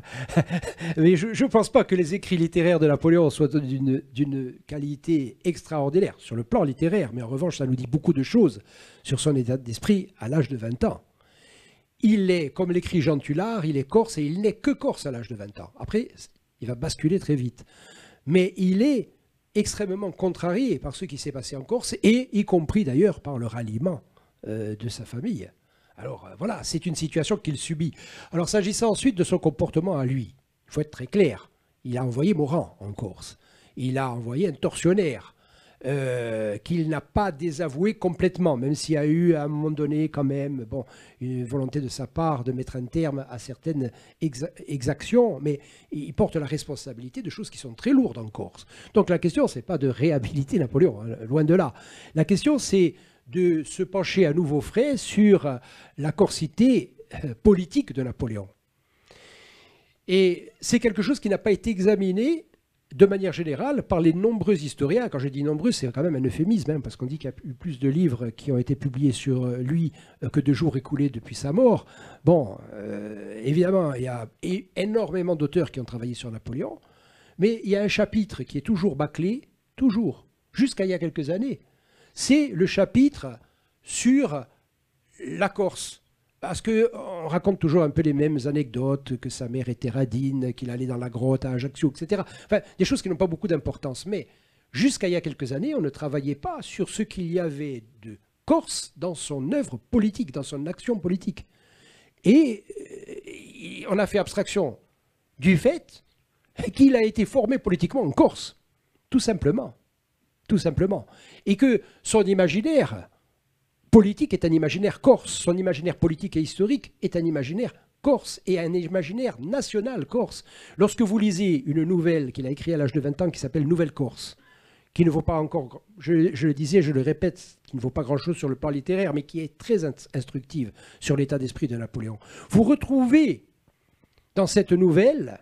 mais je ne pense pas que les écrits littéraires de Napoléon soient d'une qualité extraordinaire sur le plan littéraire, mais en revanche, ça nous dit beaucoup de choses sur son état d'esprit à l'âge de 20 ans. Il est, comme l'écrit Jean Tullard, il est corse et il n'est que corse à l'âge de 20 ans. Après, il va basculer très vite. Mais il est extrêmement contrarié par ce qui s'est passé en Corse, et y compris d'ailleurs par le ralliement de sa famille. Alors voilà, c'est une situation qu'il subit. Alors s'agissant ensuite de son comportement à lui, il faut être très clair, il a envoyé Morand en Corse, il a envoyé un tortionnaire, qu'il n'a pas désavoué complètement, même s'il y a eu à un moment donné quand même une volonté de sa part de mettre un terme à certaines exactions, mais il porte la responsabilité de choses qui sont très lourdes en Corse. Donc la question, ce n'est pas de réhabiliter Napoléon, hein, loin de là. La question, c'est de se pencher à nouveau frais sur la corsité politique de Napoléon. Et c'est quelque chose qui n'a pas été examiné de manière générale par les nombreux historiens. Quand je dis nombreux, c'est quand même un euphémisme, hein, parce qu'on dit qu'il y a eu plus de livres qui ont été publiés sur lui que de jours écoulés depuis sa mort. Bon, évidemment, il y a énormément d'auteurs qui ont travaillé sur Napoléon, mais il y a un chapitre qui est toujours bâclé, toujours, jusqu'à il y a quelques années. C'est le chapitre sur la Corse. Parce qu'on raconte toujours un peu les mêmes anecdotes, que sa mère était radine, qu'il allait dans la grotte à Ajaccio, etc. Enfin, des choses qui n'ont pas beaucoup d'importance. Mais jusqu'à il y a quelques années, on ne travaillait pas sur ce qu'il y avait de corse dans son œuvre politique, dans son action politique. Et on a fait abstraction du fait qu'il a été formé politiquement en Corse, tout simplement. Tout simplement. Et que son imaginaire politique est un imaginaire corse, son imaginaire politique et historique est un imaginaire corse et un imaginaire national corse. Lorsque vous lisez une nouvelle qu'il a écrite à l'âge de 20 ans qui s'appelle Nouvelle Corse, qui ne vaut pas encore, je le disais, je le répète, qui ne vaut pas grand-chose sur le plan littéraire, mais qui est très instructive sur l'état d'esprit de Napoléon. Vous retrouvez dans cette nouvelle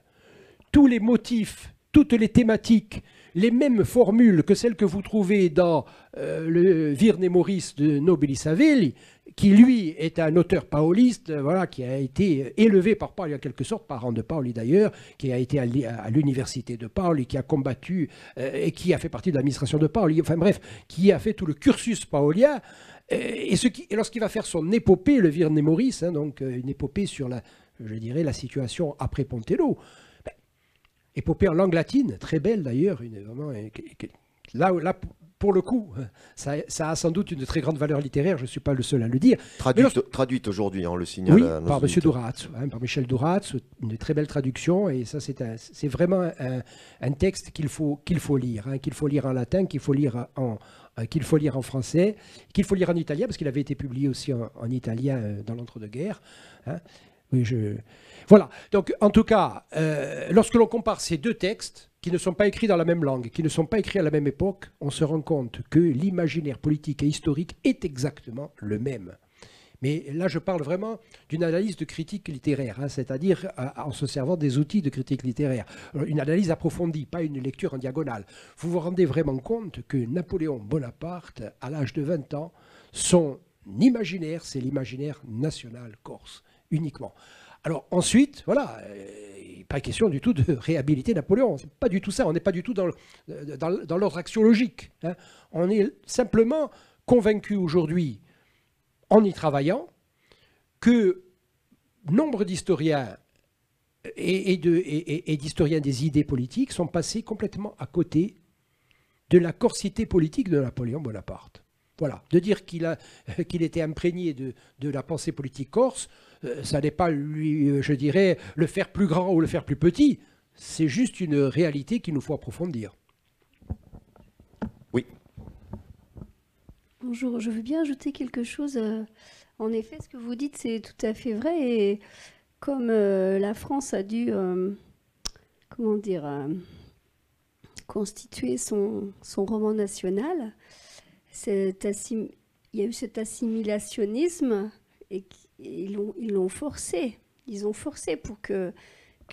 tous les motifs, toutes les thématiques, les mêmes formules que celles que vous trouvez dans le Virne Maurice de Nobili Savelli, qui lui est un auteur paoliste, voilà, qui a été élevé par Paoli en quelque sorte, parent de Paoli d'ailleurs, qui a été à l'université de Paoli, qui a combattu et qui a fait partie de l'administration de Paoli, enfin bref, qui a fait tout le cursus paolien. Et lorsqu'il va faire son épopée, le Virne Maurice, hein, donc une épopée sur je dirais, la situation après Pontello, épopée en langue latine, très belle d'ailleurs, vraiment, là, pour le coup, ça a sans doute une très grande valeur littéraire, je ne suis pas le seul à le dire. Traduite aujourd'hui, on le signale. Oui, par M. Durazzo, par Michel Durazzo, une très belle traduction, et ça c'est vraiment un texte qu'il faut lire, hein, qu'il faut lire en latin, qu'il faut lire en français, qu'il faut lire en italien, parce qu'il avait été publié aussi en italien dans l'entre-deux-guerres. Hein. Oui, voilà. Donc, en tout cas, lorsque l'on compare ces deux textes, qui ne sont pas écrits dans la même langue, qui ne sont pas écrits à la même époque, on se rend compte que l'imaginaire politique et historique est exactement le même. Mais là, je parle vraiment d'une analyse de critique littéraire, hein, c'est-à-dire en se servant des outils de critique littéraire. Une analyse approfondie, pas une lecture en diagonale. Vous vous rendez vraiment compte que Napoléon Bonaparte, à l'âge de 20 ans, son imaginaire, c'est l'imaginaire national corse, uniquement. Alors ensuite, voilà, pas question du tout de réhabiliter Napoléon. C'est pas du tout ça. On n'est pas du tout dans l'ordre axiologique. Hein. On est simplement convaincu aujourd'hui, en y travaillant, que nombre d'historiens et d'historiens des idées politiques sont passés complètement à côté de la corsité politique de Napoléon Bonaparte. Voilà, de dire qu'il était imprégné de la pensée politique corse, ça n'est pas, lui, je dirais, le faire plus grand ou le faire plus petit. C'est juste une réalité qu'il nous faut approfondir. Oui. Bonjour, je veux bien ajouter quelque chose. En effet, ce que vous dites, c'est tout à fait vrai. Et comme la France a dû, comment dire, constituer son roman national, il y a eu cet assimilationnisme et ils l'ont forcé. Ils ont forcé pour que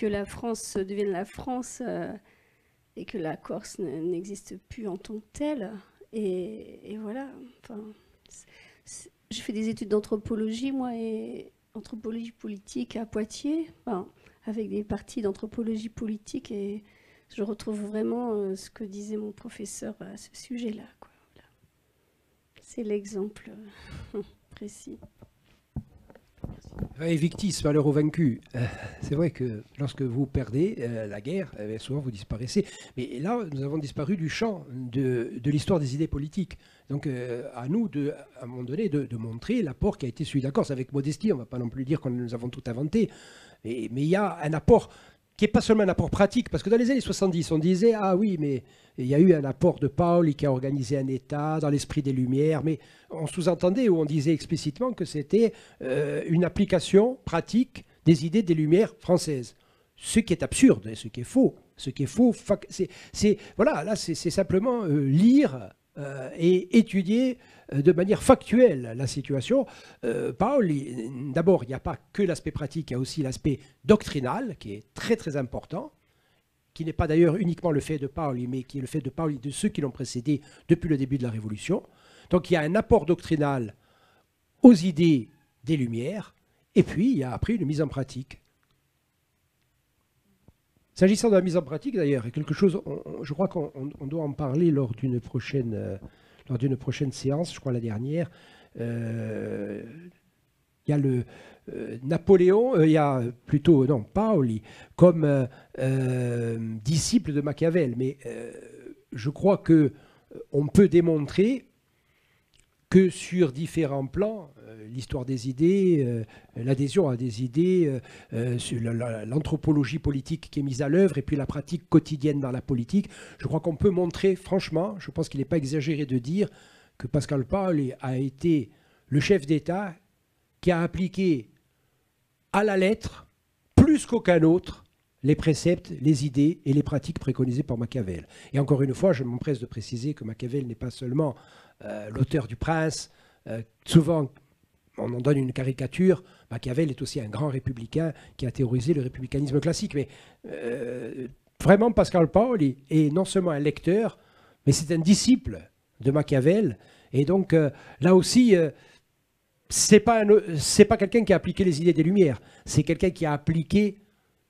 la France devienne la France et que la Corse n'existe plus en tant que telle. Et voilà. Enfin, j'ai fait des études d'anthropologie, moi, et anthropologie politique à Poitiers, enfin, avec des parties d'anthropologie politique, et je retrouve vraiment ce que disait mon professeur à ce sujet-là, quoi. Voilà. C'est l'exemple précis. Et victis, malheur au vaincu. C'est vrai que lorsque vous perdez la guerre, souvent vous disparaissez. Mais là, nous avons disparu du champ de l'histoire des idées politiques. Donc à nous, à un moment donné, de montrer l'apport qui a été celui de la Corse. Avec modestie, on ne va pas non plus dire que nous avons tout inventé. Mais il y a un apport qui n'est pas seulement un apport pratique. Parce que dans les années 70, on disait « Ah oui, mais il y a eu un apport de Paoli qui a organisé un État dans l'esprit des Lumières. » Mais on sous-entendait ou on disait explicitement que c'était une application pratique des idées des Lumières françaises. Ce qui est absurde et ce qui est faux. Ce qui est faux, voilà, là, c'est simplement lire et étudier de manière factuelle la situation. Paoli, d'abord, il n'y a pas que l'aspect pratique, il y a aussi l'aspect doctrinal qui est très très important, qui n'est pas d'ailleurs uniquement le fait de Paoli, mais qui est le fait de Paoli de ceux qui l'ont précédé depuis le début de la Révolution. Donc il y a un apport doctrinal aux idées des Lumières, et puis il y a après une mise en pratique. S'agissant de la mise en pratique d'ailleurs, quelque chose, je crois qu'on doit en parler lors d'une prochaine séance, je crois la dernière. Il y a le Napoléon, il y a plutôt, non, Paoli, comme disciple de Machiavel, mais je crois qu'on peut démontrer que sur différents plans, l'histoire des idées, l'adhésion à des idées, l'anthropologie politique qui est mise à l'œuvre et puis la pratique quotidienne dans la politique, je crois qu'on peut montrer, franchement, je pense qu'il n'est pas exagéré de dire que Pascal Paoli a été le chef d'État qui a appliqué à la lettre, plus qu'aucun autre, les préceptes, les idées et les pratiques préconisées par Machiavel. Et encore une fois, je m'empresse de préciser que Machiavel n'est pas seulement l'auteur du Prince. Souvent, on en donne une caricature. Machiavel est aussi un grand républicain qui a théorisé le républicanisme classique. Mais vraiment, Pascal Paoli est non seulement un lecteur, mais c'est un disciple de Machiavel. Et donc, là aussi, c'est pas quelqu'un qui a appliqué les idées des Lumières. C'est quelqu'un qui a appliqué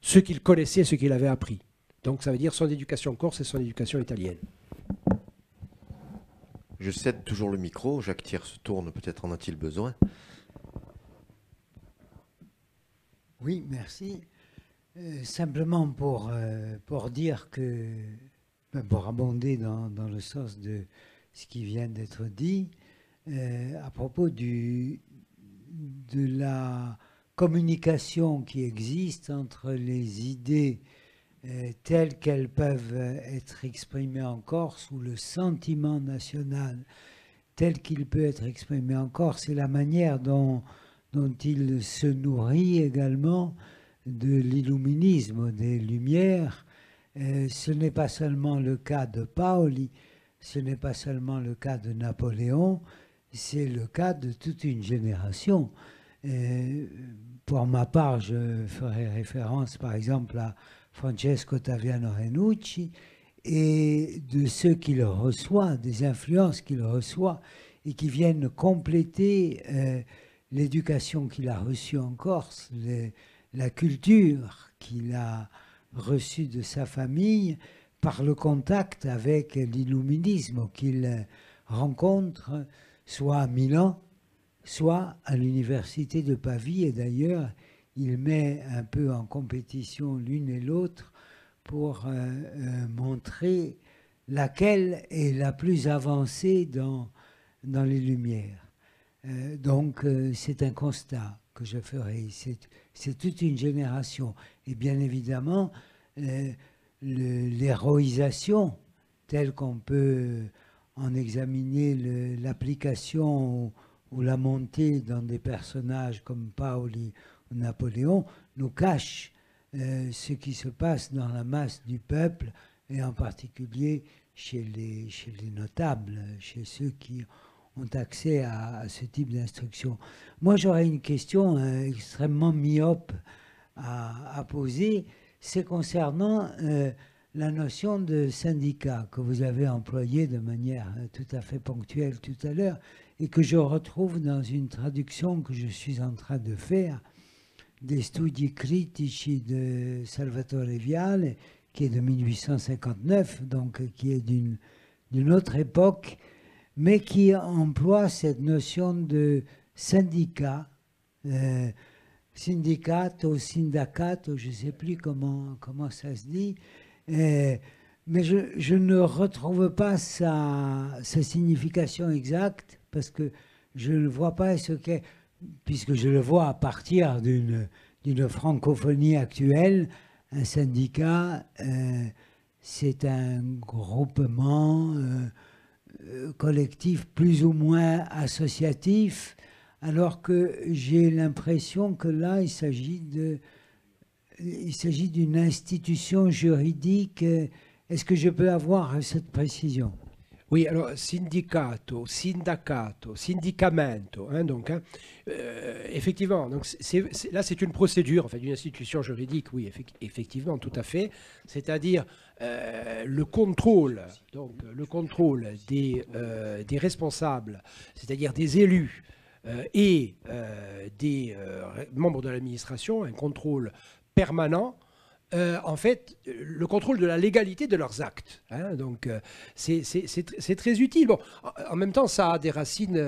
ce qu'il connaissait, ce qu'il avait appris. Donc, ça veut dire son éducation corse et son éducation italienne. Je cède toujours le micro. Jacques Thiers se tourne, peut-être en a-t-il besoin. Oui, merci. Simplement pour dire que, pour abonder dans le sens de ce qui vient d'être dit, à propos de la communication qui existe entre les idées telles qu'elles peuvent être exprimées en Corse, ou le sentiment national tel qu'il peut être exprimé en Corse, et la manière dont il se nourrit également de l'illuminisme, des Lumières. Ce n'est pas seulement le cas de Paoli, ce n'est pas seulement le cas de Napoléon, c'est le cas de toute une génération. Pour ma part, je ferai référence par exemple à Francesco Taviano Renucci et de ceux qu'il reçoit, des influences qu'il reçoit et qui viennent compléter l'éducation qu'il a reçue en Corse, la culture qu'il a reçue de sa famille par le contact avec l'illuminisme qu'il rencontre soit à Milan, soit à l'université de Pavie. Et d'ailleurs, il met un peu en compétition l'une et l'autre pour montrer laquelle est la plus avancée dans les Lumières. Donc, c'est un constat que je ferai. C'est toute une génération. Et bien évidemment, l'héroïsation, telle qu'on peut en examiner l'application ou la montée dans des personnages comme Paoli ou Napoléon, nous cache ce qui se passe dans la masse du peuple, et en particulier chez les notables, chez ceux qui ont accès à ce type d'instruction. Moi, j'aurais une question extrêmement myope à poser. C'est concernant la notion de syndicat que vous avez employée de manière tout à fait ponctuelle tout à l'heure et que je retrouve dans une traduction que je suis en train de faire des Studi critici de Salvatore Viale, qui est de 1859, donc qui est d'une autre époque, mais qui emploie cette notion de syndicat, syndicato, sindacato, je ne sais plus comment ça se dit, mais je ne retrouve pas sa signification exacte, parce que je ne vois pas ce qu'est, puisque je le vois à partir d'une francophonie actuelle. Un syndicat, c'est un groupement collectif plus ou moins associatif, alors que j'ai l'impression que là, il s'agit d'une institution juridique. Est-ce que je peux avoir cette précision? Oui, alors syndicato, sindacato, syndicamento, effectivement, donc là c'est une procédure, en fait, d'une institution juridique, oui, effectivement, tout à fait, c'est-à-dire le contrôle des responsables, c'est-à-dire des élus et des membres de l'administration, un contrôle permanent. En fait, le contrôle de la légalité de leurs actes. Donc, c'est très utile. Bon, en même temps, ça a des racines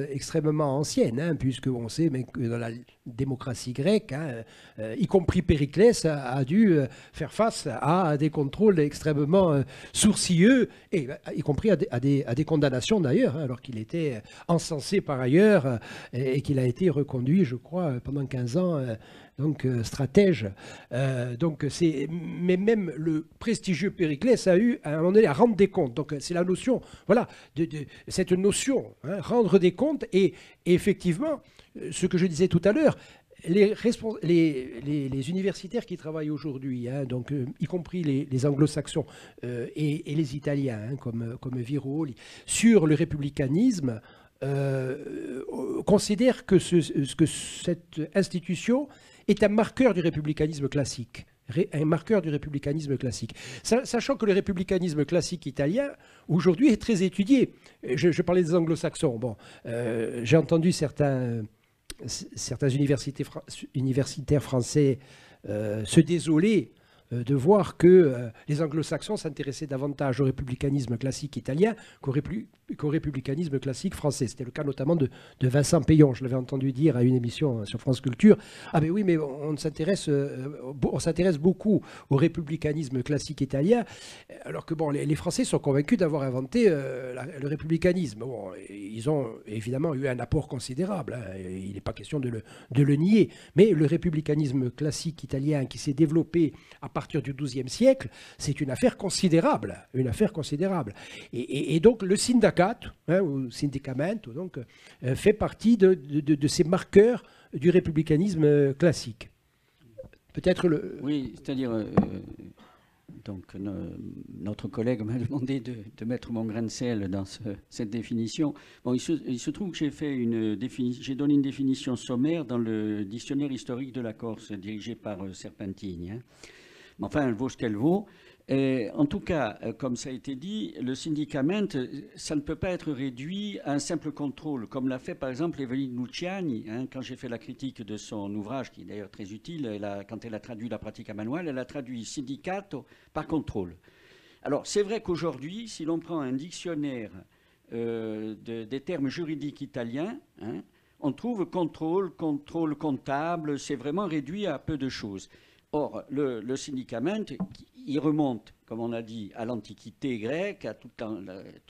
extrêmement anciennes, puisque on sait que dans la démocratie grecque, y compris Périclès a dû faire face à des contrôles extrêmement sourcilleux, et y compris à des condamnations d'ailleurs, alors qu'il était encensé par ailleurs et qu'il a été reconduit, je crois, pendant 15 ans. Donc stratège. Mais même le prestigieux Périclès a eu à un moment donné à rendre des comptes. Donc c'est la notion, voilà, cette notion, rendre des comptes. Et effectivement, ce que je disais tout à l'heure, les universitaires qui travaillent aujourd'hui, hein, donc, y compris les anglo-saxons et les italiens, hein, comme Viroli, sur le républicanisme, considèrent que cette institution est un marqueur du républicanisme classique. Un marqueur du républicanisme classique. Sachant que le républicanisme classique italien, aujourd'hui, est très étudié. Je parlais des anglo-saxons. Bon, j'ai entendu certains universitaires français se désoler de voir que les anglo-saxons s'intéressaient davantage au républicanisme classique italien qu'au républicanisme classique français. C'était le cas notamment de Vincent Payon. Je l'avais entendu dire à une émission sur France Culture. Ah ben oui, mais on s'intéresse beaucoup au républicanisme classique italien, alors que bon, les Français sont convaincus d'avoir inventé le républicanisme. Bon, ils ont évidemment eu un apport considérable, hein, il n'est pas question de le nier, mais le républicanisme classique italien qui s'est développé à partir du XIIe siècle, c'est une affaire considérable, Et donc le syndicat, hein, ou syndicamento, donc, fait partie de ces marqueurs du républicanisme classique. Peut-être le... Oui, c'est-à-dire, donc notre collègue m'a demandé de mettre mon grain de sel dans cette définition. Bon, il se trouve que j'ai donné une définition sommaire dans le dictionnaire historique de la Corse, dirigé par Serpentini, hein. Mais enfin, elle vaut ce qu'elle vaut. Et en tout cas, comme ça a été dit, le syndicament, ça ne peut pas être réduit à un simple contrôle, comme l'a fait par exemple Evelyne Luciani, hein, quand j'ai fait la critique de son ouvrage, qui est d'ailleurs très utile, quand elle a traduit la pratique manuelle, elle a traduit syndicato par contrôle. Alors, c'est vrai qu'aujourd'hui, si l'on prend un dictionnaire des termes juridiques italiens, hein, on trouve contrôle comptable, c'est vraiment réduit à peu de choses. Or, le syndicament, il remonte, comme on a dit, à l'Antiquité grecque, à toute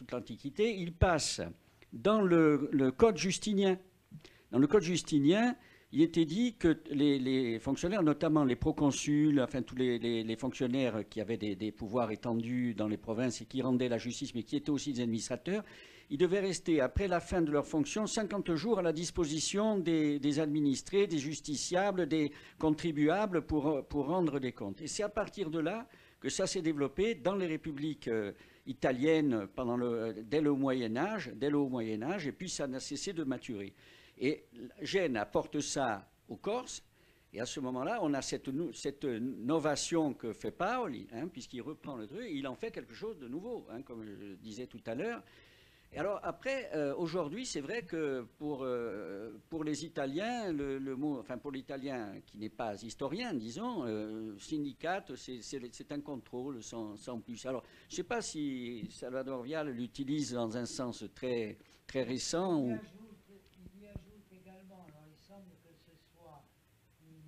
l'Antiquité. Il passe dans le Code justinien. Dans le Code justinien, il était dit que les fonctionnaires, notamment les proconsuls, enfin tous les fonctionnaires qui avaient des pouvoirs étendus dans les provinces et qui rendaient la justice, mais qui étaient aussi des administrateurs, ils devaient rester, après la fin de leur fonction, 50 jours à la disposition des administrés, des justiciables, des contribuables pour rendre des comptes. Et c'est à partir de là que ça s'est développé dans les républiques italiennes dès le Moyen-Âge, et puis ça n'a cessé de maturer. Et Gênes apporte ça aux Corses, et à ce moment-là, on a cette novation que fait Paoli, hein, puisqu'il reprend le truc, et il en fait quelque chose de nouveau, hein, comme je disais tout à l'heure. Et alors après, aujourd'hui, c'est vrai que pour les Italiens, le mot, enfin pour l'Italien qui n'est pas historien, disons, syndicat, c'est un contrôle sans plus. Alors, je ne sais pas si Salvador Vial l'utilise dans un sens très, très récent. Il y ajoute également, alors il semble que ce soit une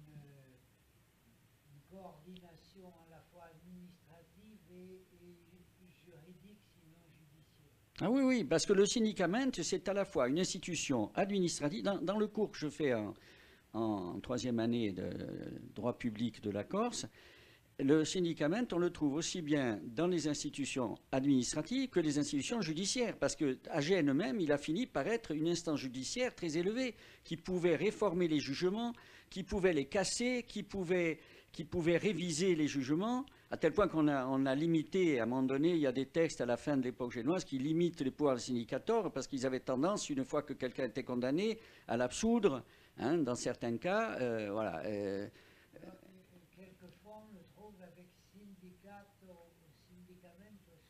coordination à la fois administrative et juridique, sinon judiciaire. Ah oui, oui, parce que le syndicament, c'est à la fois une institution administrative. Dans le cours que je fais en troisième année de droit public de la Corse, le syndicament, on le trouve aussi bien dans les institutions administratives que les institutions judiciaires, parce qu'à Gênes même, il a fini par être une instance judiciaire très élevée, qui pouvait réformer les jugements, qui pouvait les casser, qui pouvait réviser les jugements, à tel point qu'on a limité, à un moment donné, il y a des textes à la fin de l'époque génoise qui limitent les pouvoirs des syndicateurs, parce qu'ils avaient tendance, une fois que quelqu'un était condamné, à l'absoudre, hein, dans certains cas, voilà. Quelquefois, on le trouve avec syndicamento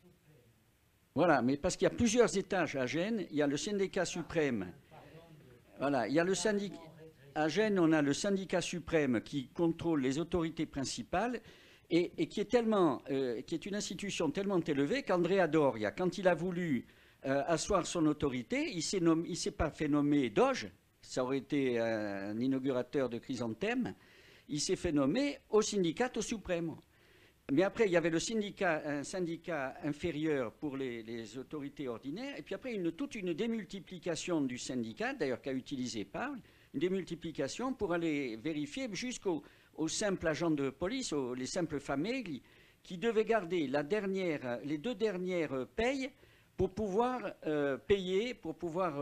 supremo. Voilà, mais parce qu'il y a plusieurs étages à Gênes, il y a le syndicat suprême. Voilà, il y a le syndicat. À Gênes, on a le syndicat suprême qui contrôle les autorités principales et qui est une institution tellement élevée qu'Andrea Doria, quand il a voulu asseoir son autorité, il ne s'est pas fait nommer doge, ça aurait été un inaugurateur de Chrysanthème, il s'est fait nommer au syndicato supremo. Mais après, il y avait un syndicat inférieur pour les autorités ordinaires, et puis après, toute une démultiplication du syndicat, d'ailleurs qu'a utilisé Paul, une démultiplication pour aller vérifier jusqu'aux simples agents de police, les simples famigles, qui devaient garder les 2 dernières payes pour pouvoir payer, pour pouvoir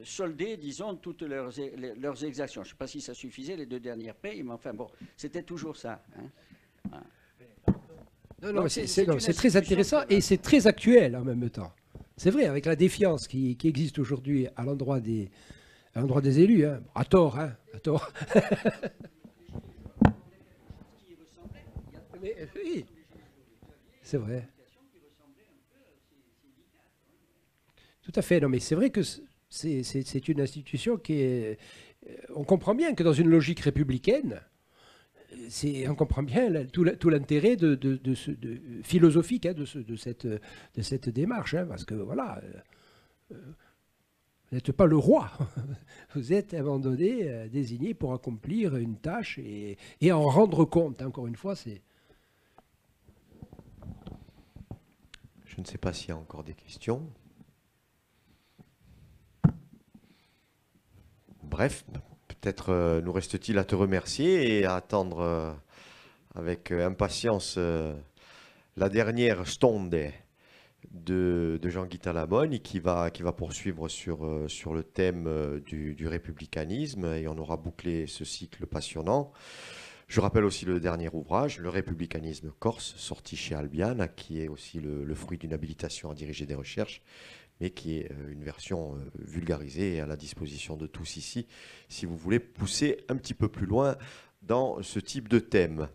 solder, disons, toutes leurs exactions. Je ne sais pas si ça suffisait, les 2 dernières payes, mais enfin bon, c'était toujours ça. Hein. Voilà. Non, c'est très intéressant et c'est très actuel en même temps. C'est vrai, avec la défiance qui existe aujourd'hui à l'endroit des élus, hein, à tort, hein, à tort. Mais, oui, c'est vrai. Tout à fait. Non, mais c'est vrai que c'est une institution qui est. On comprend bien que dans une logique républicaine, on comprend bien tout l'intérêt philosophique hein, de cette démarche, hein, parce que voilà, vous n'êtes pas le roi, vous êtes à un moment donné désigné pour accomplir une tâche et en rendre compte. Encore une fois, c'est. Je ne sais pas s'il y a encore des questions. Bref, peut-être nous reste-t-il à te remercier et à attendre avec impatience la dernière stonde de Jean-Guy Talamone qui va poursuivre sur le thème du républicanisme et on aura bouclé ce cycle passionnant. Je rappelle aussi le dernier ouvrage, Le républicanisme corse, sorti chez Albiane, qui est aussi le fruit d'une habilitation à diriger des recherches, mais qui est une version vulgarisée et à la disposition de tous ici, si vous voulez pousser un petit peu plus loin dans ce type de thème.